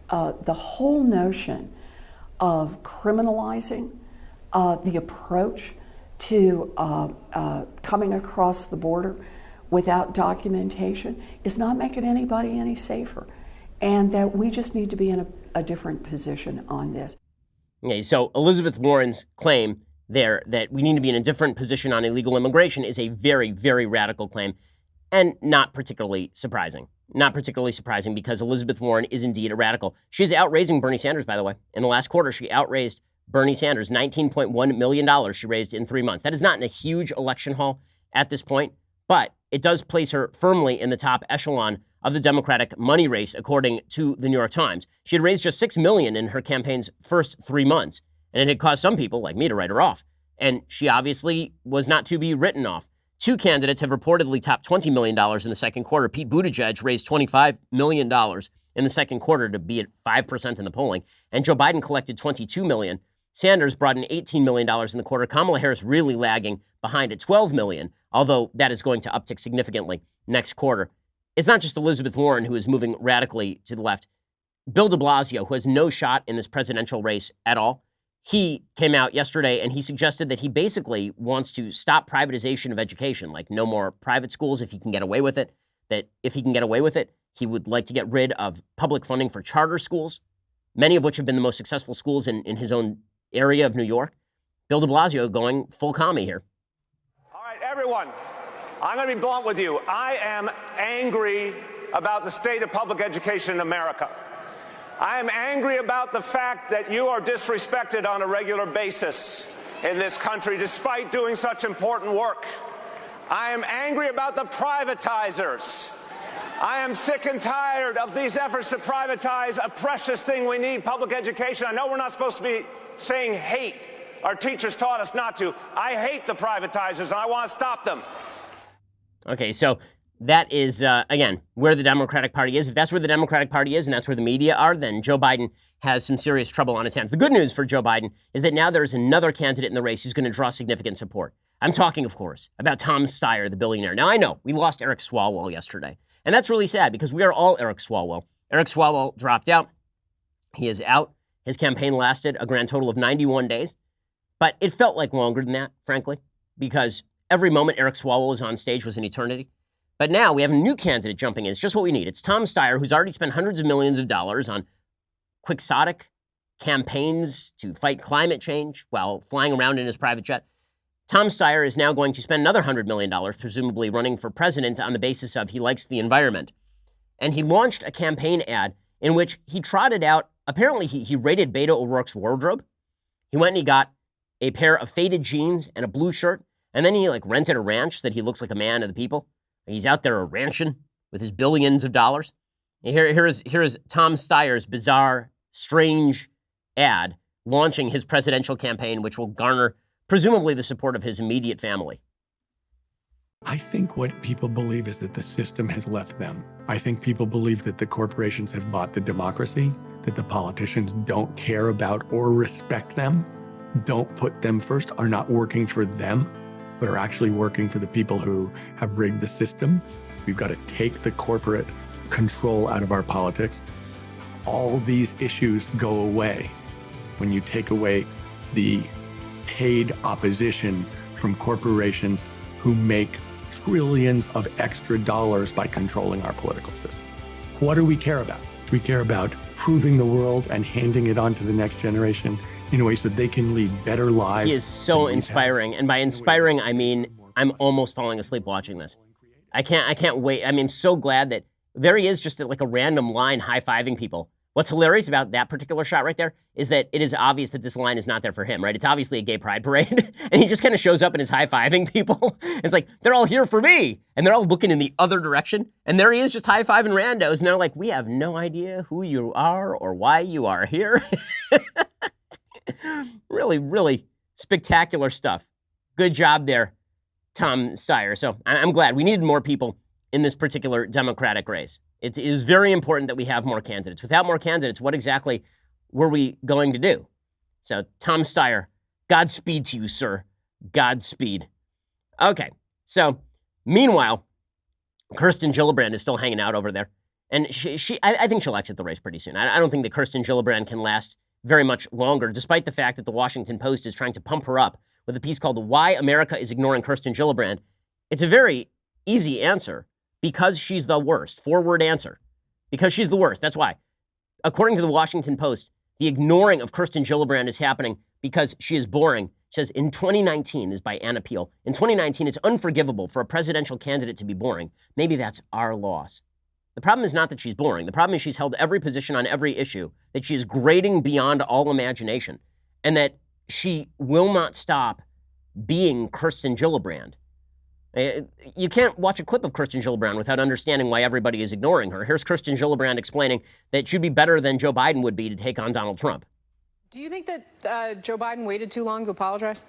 the whole notion of criminalizing the approach to coming across the border without documentation is not making anybody any safer, and that we just need to be in a different position on this. Okay, so Elizabeth Warren's claim there that we need to be in a different position on illegal immigration is a very, very radical claim, and not particularly surprising. Not particularly surprising, because Elizabeth Warren is indeed a radical. She's outraising Bernie Sanders, by the way. In the last quarter, she outraised Bernie Sanders, $19.1 million she raised in 3 months. That is not in a huge election haul at this point, but it does place her firmly in the top echelon of the Democratic money race, according to the New York Times. She had raised just $6 million in her campaign's first 3 months, and it had caused some people, like me, to write her off. And she obviously was not to be written off. 2 candidates have reportedly topped $20 million in the second quarter. Pete Buttigieg raised $25 million in the second quarter to be at 5% in the polling, and Joe Biden collected $22 million. Sanders brought in $18 million in the quarter. Kamala Harris really lagging behind at $12 million, although that is going to uptick significantly next quarter. It's not just Elizabeth Warren who is moving radically to the left. Bill de Blasio, who has no shot in this presidential race at all, he came out yesterday and he suggested that he basically wants to stop privatization of education, like no more private schools if he can get away with it, that if he can get away with it, he would like to get rid of public funding for charter schools, many of which have been the most successful schools in his own area of New York. Bill de Blasio going full commie here. All right, everyone, I'm going to be blunt with you. I am angry about the state of public education in America. I am angry about the fact that you are disrespected on a regular basis in this country, despite doing such important work. I am angry about the privatizers. I am sick and tired of these efforts to privatize a precious thing we need, public education. I know we're not supposed to be saying hate. Our teachers taught us not to. I hate the privatizers, and I want to stop them. Okay, so that is, again, where the Democratic Party is. If that's where the Democratic Party is and that's where the media are, then Joe Biden has some serious trouble on his hands. The good news for Joe Biden is that now there is another candidate in the race who's going to draw significant support. I'm talking, of course, about Tom Steyer, the billionaire. Now, I know we lost Eric Swalwell yesterday, and that's really sad because we are all Eric Swalwell. Eric Swalwell dropped out. He is out. His campaign lasted a grand total of 91 days, but it felt like longer than that, frankly, because every moment Eric Swalwell was on stage was an eternity. But now we have a new candidate jumping in. It's just what we need. It's Tom Steyer, who's already spent hundreds of millions of dollars on quixotic campaigns to fight climate change while flying around in his private jet. Tom Steyer is now going to spend another $100 million, presumably running for president on the basis of he likes the environment. And he launched a campaign ad in which he trotted out, apparently he raided Beto O'Rourke's wardrobe. He went and he got a pair of faded jeans and a blue shirt, and then he rented a ranch so that he looks like a man of the people. He's out there ranching with his billions of dollars. And here is Tom Steyer's bizarre, strange ad launching his presidential campaign, which will garner presumably the support of his immediate family. I think what people believe is that the system has left them. I think people believe that the corporations have bought the democracy, that the politicians don't care about or respect them, don't put them first, are not working for them, but are actually working for the people who have rigged the system. We've got to take the corporate control out of our politics. All these issues go away when you take away the paid opposition from corporations who make trillions of extra dollars by controlling our political system. What do we care about? We care about improving the world and handing it on to the next generation in ways that they can lead better lives. He is so inspiring. And by inspiring, I mean, I'm almost falling asleep watching this. I can't wait. I mean, I'm so glad that there he is, just like a random line high-fiving people. What's hilarious about that particular shot right there is that it is obvious that this line is not there for him, right? It's obviously a gay pride parade. And he just kind of shows up and is high-fiving people. It's like, they're all here for me. And they're all looking in the other direction. And there he is just high-fiving randos. And they're like, we have no idea who you are or why you are here. Really, really spectacular stuff. Good job there, Tom Steyer. So I'm glad. We needed more people in this particular Democratic race. It is very important that we have more candidates. Without more candidates, what exactly were we going to do? So, Tom Steyer, Godspeed to you, sir. Godspeed. Okay, so meanwhile, Kirsten Gillibrand is still hanging out over there. And I think she'll exit the race pretty soon. I don't think that Kirsten Gillibrand can last very much longer, despite the fact that the Washington Post is trying to pump her up with a piece called Why America is Ignoring Kirsten Gillibrand. It's a very easy answer. Because she's the worst. 4-word answer. Because she's the worst. That's why. According to the Washington Post, the ignoring of Kirsten Gillibrand is happening because she is boring. It says, in 2019, this is by Anna Peel, in 2019, it's unforgivable for a presidential candidate to be boring. Maybe that's our loss. The problem is not that she's boring. The problem is she's held every position on every issue, that she is grating beyond all imagination. and that she will not stop being Kirsten Gillibrand. You can't watch a clip of Kirsten Gillibrand without understanding why everybody is ignoring her. Here's Kirsten Gillibrand explaining that she'd be better than Joe Biden would be to take on Donald Trump. Do you think that Joe Biden waited too long to apologize?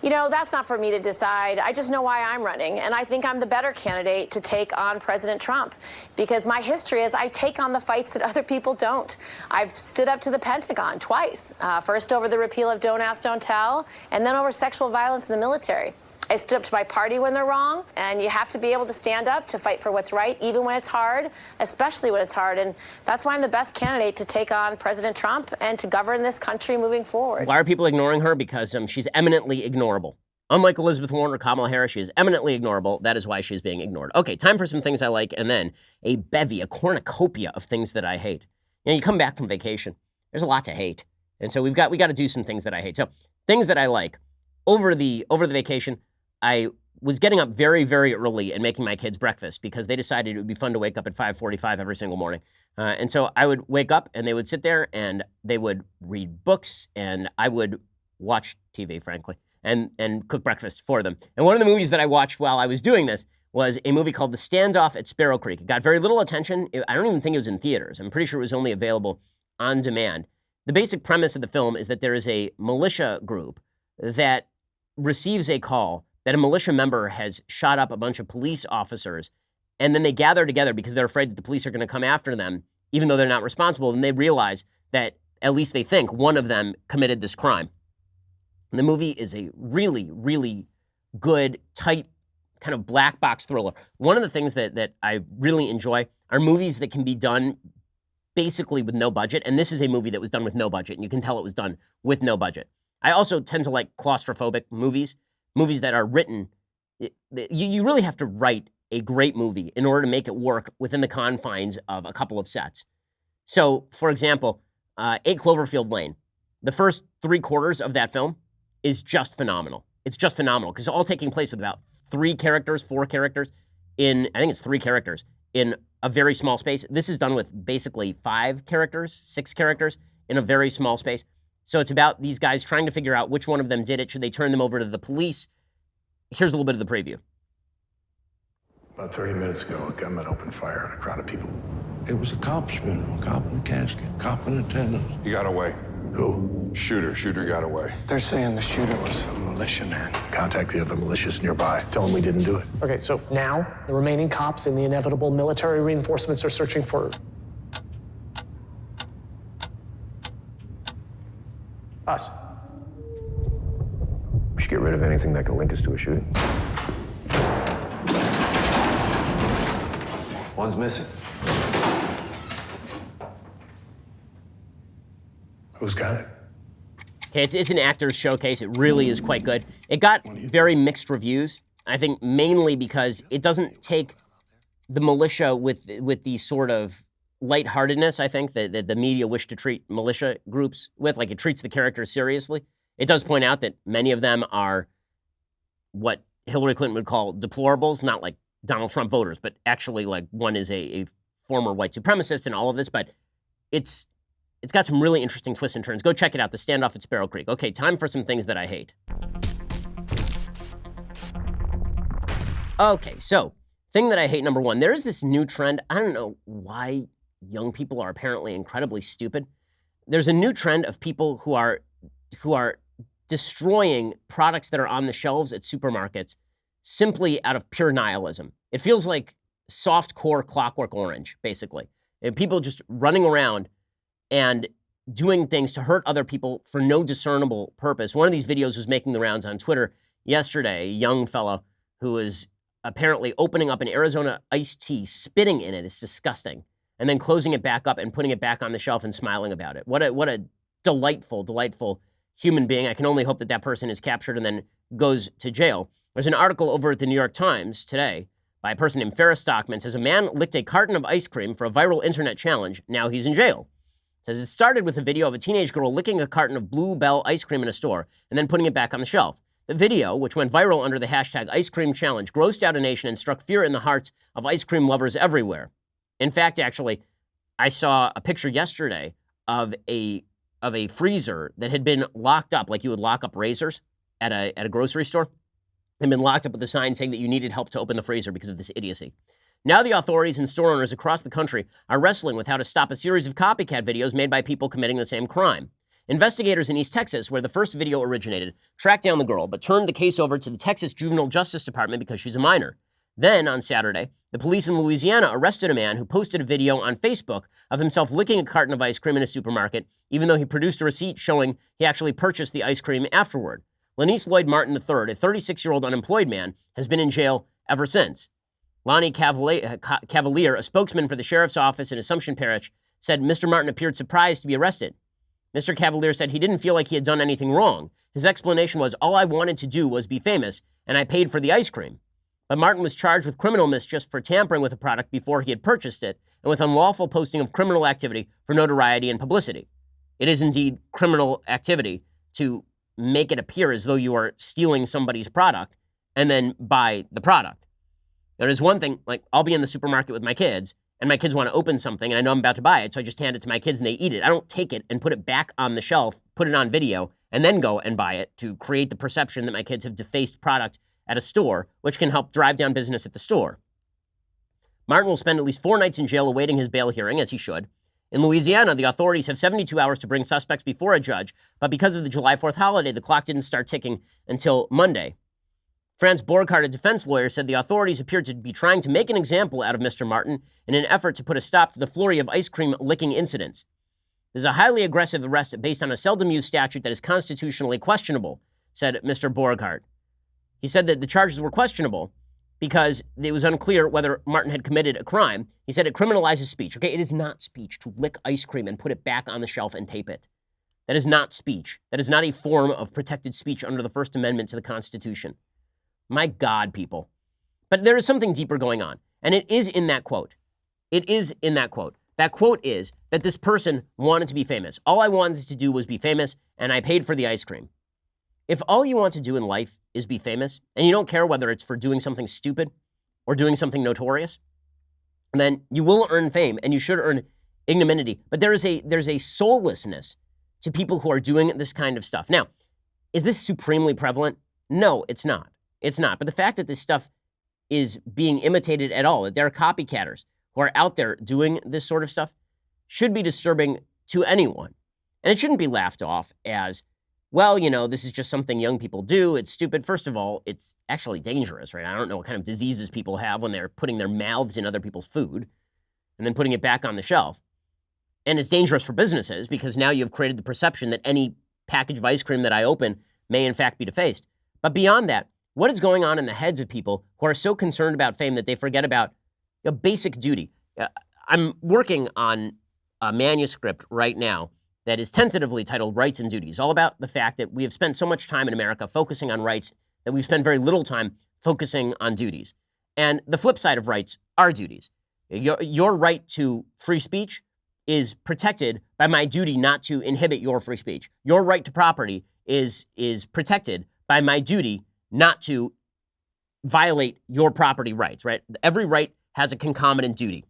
You know, that's not for me to decide. I just know why I'm running, and I think I'm the better candidate to take on President Trump, because my history is I take on the fights that other people don't. I've stood up to the Pentagon twice, first over the repeal of Don't Ask, Don't Tell, and then over sexual violence in the military. I stood up to my party when they're wrong, and you have to be able to stand up to fight for what's right, even when it's hard, especially when it's hard. And that's why I'm the best candidate to take on President Trump and to govern this country moving forward. Why are people ignoring her? Because she's eminently ignorable. Unlike Elizabeth Warren or Kamala Harris, she is eminently ignorable. That is why she's being ignored. Okay, time for some things I like, and then a bevy, a cornucopia of things that I hate. You know, you come back from vacation, there's a lot to hate. And so we got to do some things that I hate. So things that I like. Over the vacation, I was getting up very, very early and making my kids breakfast because they decided it would be fun to wake up at 5:45 every single morning. And so I would wake up and they would sit there and they would read books and I would watch TV, frankly, and cook breakfast for them. And one of the movies that I watched while I was doing this was a movie called The Standoff at Sparrow Creek. It got very little attention. I don't even think it was in theaters. I'm pretty sure it was only available on demand. The basic premise of the film is that there is a militia group that receives a call that a militia member has shot up a bunch of police officers, and then they gather together because they're afraid that the police are going to come after them, even though they're not responsible, and they realize that, at least they think, one of them committed this crime. And the movie is a really, really good, tight, kind of black box thriller. One of the things that I really enjoy are movies that can be done basically with no budget, and this is a movie that was done with no budget, and you can tell it was done with no budget. I also tend to like claustrophobic movies that are written. You really have to write a great movie in order to make it work within the confines of a couple of sets. So, for example, 8 Cloverfield Lane, the first 3/4 of that film is just phenomenal. It's just phenomenal because it's all taking place with about 4 characters I think it's 3 characters in a very small space. This is done with basically 5 characters, 6 characters in a very small space. So it's about these guys trying to figure out which one of them did it. Should they turn them over to the police? Here's a little bit of the preview. About 30 minutes ago, a gunman opened fire on a crowd of people. It was a cop's funeral, a cop in a casket, cop in attendance. He got away. Who? Shooter got away. They're saying the shooter was a militia man. Contact the other militias nearby. Tell them we didn't do it. Okay, so now the remaining cops and the inevitable military reinforcements are searching for us. We should get rid of anything that can link us to a shooting. One's missing. Who's got it? Okay, it's an actor's showcase. It really is quite good. It got very mixed reviews. I think mainly because it doesn't take the militia with the sort of lightheartedness, I think, that the media wish to treat militia groups with. Like, it treats the characters seriously. It does point out that many of them are what Hillary Clinton would call deplorables, not like Donald Trump voters, but actually, like, one is a former white supremacist and all of this, but it's got some really interesting twists and turns. Go check it out, The Standoff at Sparrow Creek. Okay, time for some things that I hate. Okay, so, thing that I hate, number 1, there is this new trend. I don't know why young people are apparently incredibly stupid. There's a new trend of people who are destroying products that are on the shelves at supermarkets simply out of pure nihilism. It feels like soft-core Clockwork Orange, basically. And people just running around and doing things to hurt other people for no discernible purpose. One of these videos was making the rounds on Twitter yesterday, a young fellow who was apparently opening up an Arizona iced tea, spitting in it. It's disgusting. And then closing it back up and putting it back on the shelf and smiling about it. What a delightful, delightful human being. I can only hope that that person is captured and then goes to jail. There's an article over at the New York Times today by a person named Ferris Stockman. Says a man licked a carton of ice cream for a viral internet challenge. Now he's in jail. Says it started with a video of a teenage girl licking a carton of Blue Bell ice cream in a store and then putting it back on the shelf. The video, which went viral under the hashtag Ice Cream Challenge, grossed out a nation and struck fear in the hearts of ice cream lovers everywhere. In fact, actually, I saw a picture yesterday of a of a freezer that had been locked up, like you would lock up razors at a grocery store, and been locked up with a sign saying that you needed help to open the freezer because of this idiocy. Now the authorities and store owners across the country are wrestling with how to stop a series of copycat videos made by people committing the same crime. Investigators in East Texas, where the first video originated, tracked down the girl, but turned the case over to the Texas Juvenile Justice Department because she's a minor. Then, on Saturday, the police in Louisiana arrested a man who posted a video on Facebook of himself licking a carton of ice cream in a supermarket, even though he produced a receipt showing he actually purchased the ice cream afterward. Lanice Lloyd Martin III, a 36-year-old unemployed man, has been in jail ever since. Lonnie Cavalier, a spokesman for the sheriff's office in Assumption Parish, said Mr. Martin appeared surprised to be arrested. Mr. Cavalier said he didn't feel like he had done anything wrong. His explanation was, all I wanted to do was be famous, and I paid for the ice cream. But Martin was charged with criminal mischief for tampering with a product before he had purchased it, and with unlawful posting of criminal activity for notoriety and publicity. It is indeed criminal activity to make it appear as though you are stealing somebody's product and then buy the product. There is one thing, like I'll be in the supermarket with my kids, and my kids want to open something, and I know I'm about to buy it, so I just hand it to my kids and they eat it. I don't take it and put it back on the shelf, put it on video, and then go and buy it to create the perception that my kids have defaced product at a store, which can help drive down business at the store. Martin will spend at least 4 nights in jail awaiting his bail hearing, as he should. In Louisiana, the authorities have 72 hours to bring suspects before a judge, but because of the July 4th holiday, the clock didn't start ticking until Monday. Franz Borghardt, a defense lawyer, said the authorities appeared to be trying to make an example out of Mr. Martin in an effort to put a stop to the flurry of ice cream licking incidents. This is a highly aggressive arrest based on a seldom-used statute that is constitutionally questionable, said Mr. Borghardt. He said that the charges were questionable because it was unclear whether Martin had committed a crime. He said it criminalizes speech. Okay, it is not speech to lick ice cream and put it back on the shelf and tape it. That is not speech. That is not a form of protected speech under the First Amendment to the Constitution. My God, people. But there is something deeper going on, and it is in that quote. It is in that quote. That quote is that this person wanted to be famous. All I wanted to do was be famous, and I paid for the ice cream. If all you want to do in life is be famous, and you don't care whether it's for doing something stupid or doing something notorious, then you will earn fame, and you should earn ignominy. But there's a soullessness to people who are doing this kind of stuff. Now, is this supremely prevalent? No, it's not. It's not. But the fact that this stuff is being imitated at all, that there are copycatters who are out there doing this sort of stuff, should be disturbing to anyone. And it shouldn't be laughed off as, well, you know, this is just something young people do. It's stupid. First of all, it's actually dangerous, right? I don't know what kind of diseases people have when they're putting their mouths in other people's food and then putting it back on the shelf. And it's dangerous for businesses because now you've created the perception that any package of ice cream that I open may in fact be defaced. But beyond that, what is going on in the heads of people who are so concerned about fame that they forget about a basic duty? I'm working on a manuscript right now that is tentatively titled Rights and Duties, all about the fact that we have spent so much time in America focusing on rights that we've spent very little time focusing on duties. And the flip side of rights are duties. Your right to free speech is protected by my duty not to inhibit your free speech. Your right to property is protected by my duty not to violate your property rights, right? Every right has a concomitant duty.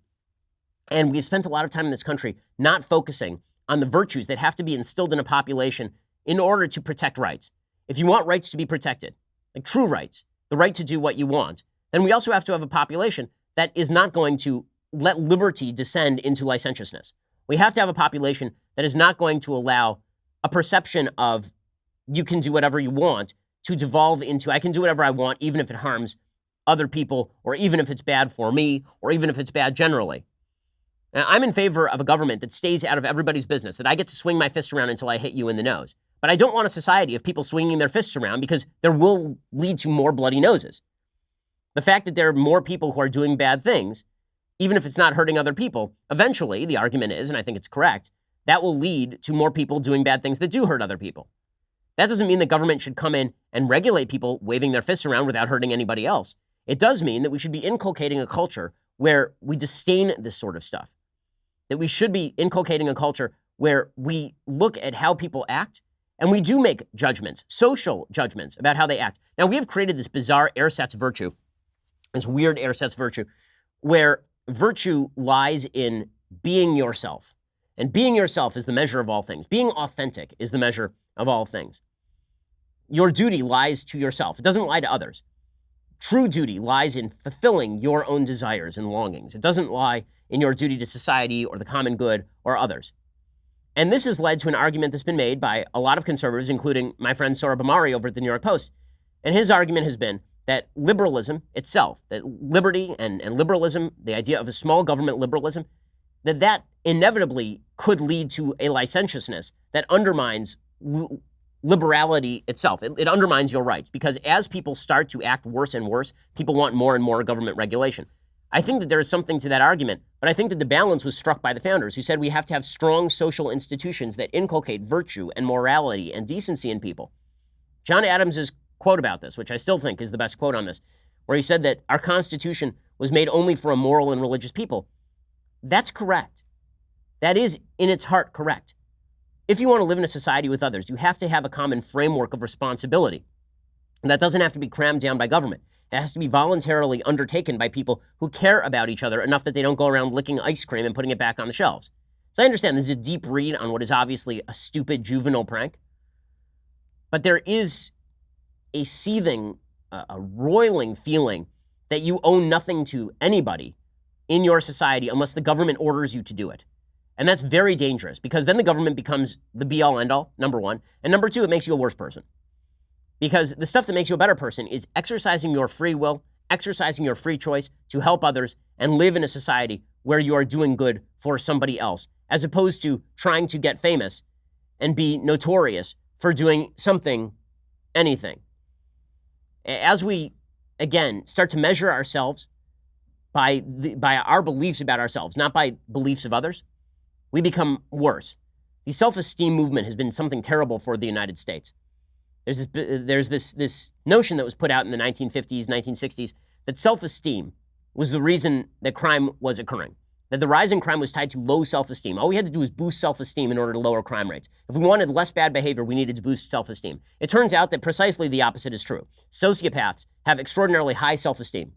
And we've spent a lot of time in this country not focusing on the virtues that have to be instilled in a population in order to protect rights. If you want rights to be protected, like true rights, the right to do what you want, then we also have to have a population that is not going to let liberty descend into licentiousness. We have to have a population that is not going to allow a perception of you can do whatever you want to devolve into I can do whatever I want, even if it harms other people, or even if it's bad for me, or even if it's bad generally. Now, I'm in favor of a government that stays out of everybody's business, that I get to swing my fist around until I hit you in the nose. But I don't want a society of people swinging their fists around because there will lead to more bloody noses. The fact that there are more people who are doing bad things, even if it's not hurting other people, eventually, the argument is, and I think it's correct, that will lead to more people doing bad things that do hurt other people. That doesn't mean the government should come in and regulate people waving their fists around without hurting anybody else. It does mean that we should be inculcating a culture where we disdain this sort of stuff. That we should be inculcating a culture where we look at how people act and we do make judgments, social judgments about how they act. Now, we have created this bizarre ersatz virtue, this weird ersatz virtue, where virtue lies in being yourself. And being yourself is the measure of all things. Being authentic is the measure of all things. Your duty lies to yourself. It doesn't lie to others. True duty lies in fulfilling your own desires and longings. It doesn't lie in your duty to society or the common good or others. And this has led to an argument that's been made by a lot of conservatives, including my friend Sohrab Ahmari over at the New York Post. And his argument has been that liberalism itself, that liberty and liberalism, the idea of a small government liberalism, that inevitably could lead to a licentiousness that undermines liberality itself. It undermines your rights, because as people start to act worse and worse, people want more and more government regulation. I think that there is something to that argument, but I think that the balance was struck by the founders, who said we have to have strong social institutions that inculcate virtue and morality and decency in people. John Adams's quote about this, which I still think is the best quote on this, where he said that our Constitution was made only for a moral and religious people. That's correct. That is, in its heart, correct. If you want to live in a society with others, you have to have a common framework of responsibility. And that doesn't have to be crammed down by government. It has to be voluntarily undertaken by people who care about each other enough that they don't go around licking ice cream and putting it back on the shelves. So I understand this is a deep read on what is obviously a stupid juvenile prank. But there is a seething, a roiling feeling that you owe nothing to anybody in your society unless the government orders you to do it. And that's very dangerous, because then the government becomes the be-all, end-all, number one. And number two, it makes you a worse person. Because the stuff that makes you a better person is exercising your free will, exercising your free choice to help others and live in a society where you are doing good for somebody else, as opposed to trying to get famous and be notorious for doing something, anything. As we, again, start to measure ourselves by our beliefs about ourselves, not by beliefs of others, we become worse. The self-esteem movement has been something terrible for the United States. There's this notion that was put out in the 1950s, 1960s, that self-esteem was the reason that crime was occurring, that the rise in crime was tied to low self-esteem. All we had to do was boost self-esteem in order to lower crime rates. If we wanted less bad behavior, we needed to boost self-esteem. It turns out that precisely the opposite is true. Sociopaths have extraordinarily high self-esteem.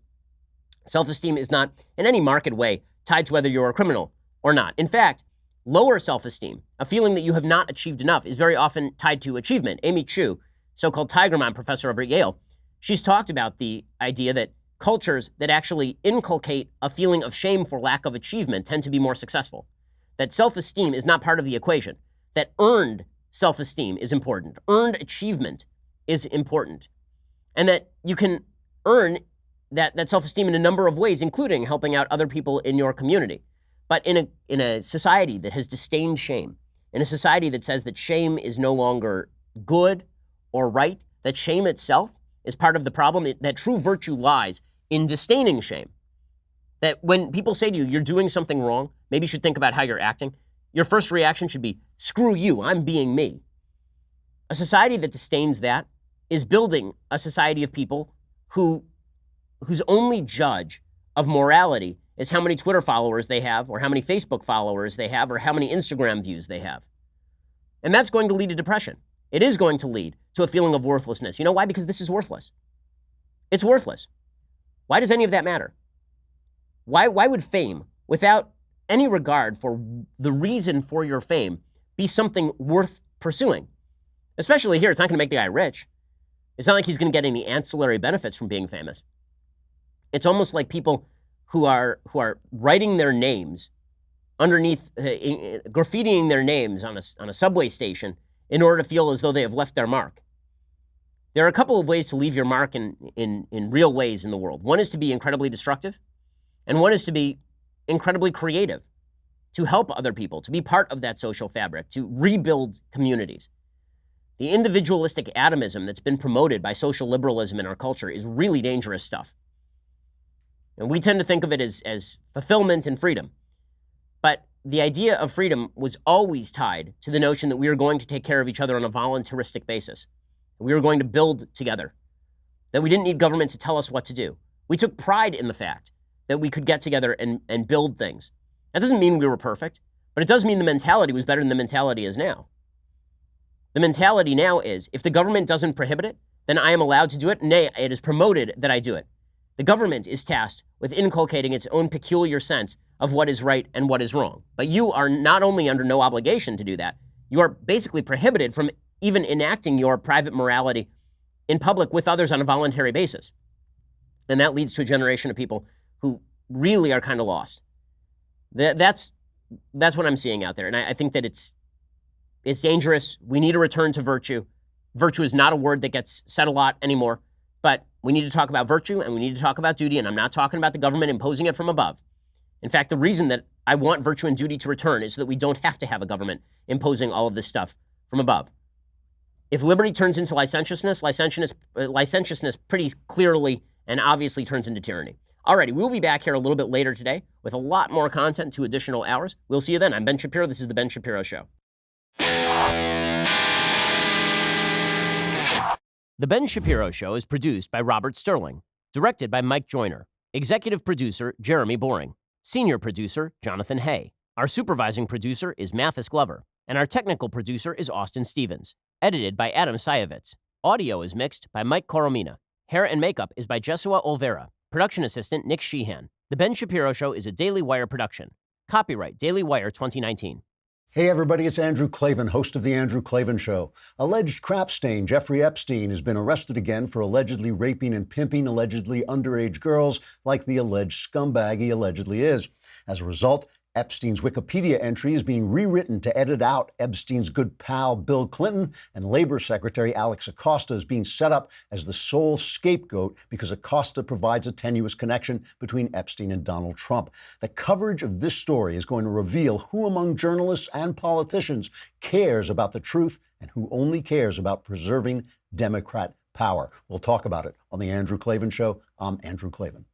Self-esteem is not in any marked way tied to whether you're a criminal or not. In fact, lower self-esteem, a feeling that you have not achieved enough, is very often tied to achievement. Amy Chu, so-called Tiger Mom professor over at Yale, she's talked about the idea that cultures that actually inculcate a feeling of shame for lack of achievement tend to be more successful. That self-esteem is not part of the equation. That earned self-esteem is important. Earned achievement is important. And that you can earn that self-esteem in a number of ways, including helping out other people in your community. But in a society that has disdained shame, in a society that says that shame is no longer good or right, that shame itself is part of the problem, that true virtue lies in disdaining shame. That when people say to you, you're doing something wrong, maybe you should think about how you're acting, your first reaction should be, screw you, I'm being me. A society that disdains that is building a society of people whose only judge of morality is how many Twitter followers they have, or how many Facebook followers they have, or how many Instagram views they have. And that's going to lead to depression. It is going to lead to a feeling of worthlessness. You know why? Because this is worthless. It's worthless. Why does any of that matter? Why would fame, without any regard for the reason for your fame, be something worth pursuing? Especially here, it's not going to make the guy rich. It's not like he's going to get any ancillary benefits from being famous. It's almost like people who are writing their names underneath, graffitiing their names on a subway station in order to feel as though they have left their mark. There are a couple of ways to leave your mark in real ways in the world. One is to be incredibly destructive, and one is to be incredibly creative, to help other people, to be part of that social fabric, to rebuild communities. The individualistic atomism that's been promoted by social liberalism in our culture is really dangerous stuff. And we tend to think of it as fulfillment and freedom. But the idea of freedom was always tied to the notion that we were going to take care of each other on a voluntaristic basis. We were going to build together, that we didn't need government to tell us what to do. We took pride in the fact that we could get together and build things. That doesn't mean we were perfect, but it does mean the mentality was better than the mentality is now. The mentality now is, if the government doesn't prohibit it, then I am allowed to do it. Nay, it is promoted that I do it. The government is tasked with inculcating its own peculiar sense of what is right and what is wrong. But you are not only under no obligation to do that, you are basically prohibited from even enacting your private morality in public with others on a voluntary basis. And that leads to a generation of people who really are kind of lost. That's what I'm seeing out there. And I think that it's dangerous. We need a return to virtue. Virtue is not a word that gets said a lot anymore. But we need to talk about virtue and we need to talk about duty. And I'm not talking about the government imposing it from above. In fact, the reason that I want virtue and duty to return is so that we don't have to have a government imposing all of this stuff from above. If liberty turns into licentiousness pretty clearly and obviously turns into tyranny. Alrighty, we'll be back here a little bit later today with a lot more content, 2 additional hours. We'll see you then. I'm Ben Shapiro. This is The Ben Shapiro Show. The Ben Shapiro Show is produced by Robert Sterling, directed by Mike Joyner, executive producer Jeremy Boring, senior producer Jonathan Hay. Our supervising producer is Mathis Glover, and our technical producer is Austin Stevens, edited by Adam Sayevitz. Audio is mixed by Mike Coromina. Hair and makeup is by Jesua Olvera. Production assistant Nick Sheehan. The Ben Shapiro Show is a Daily Wire production. Copyright Daily Wire 2019. Hey everybody, it's Andrew Klavan, host of The Andrew Klavan Show. Alleged crap stain Jeffrey Epstein has been arrested again for allegedly raping and pimping allegedly underage girls like the alleged scumbag he allegedly is. As a result, Epstein's Wikipedia entry is being rewritten to edit out Epstein's good pal Bill Clinton, and Labor Secretary Alex Acosta is being set up as the sole scapegoat because Acosta provides a tenuous connection between Epstein and Donald Trump. The coverage of this story is going to reveal who among journalists and politicians cares about the truth and who only cares about preserving Democrat power. We'll talk about it on The Andrew Klavan Show. I'm Andrew Klavan.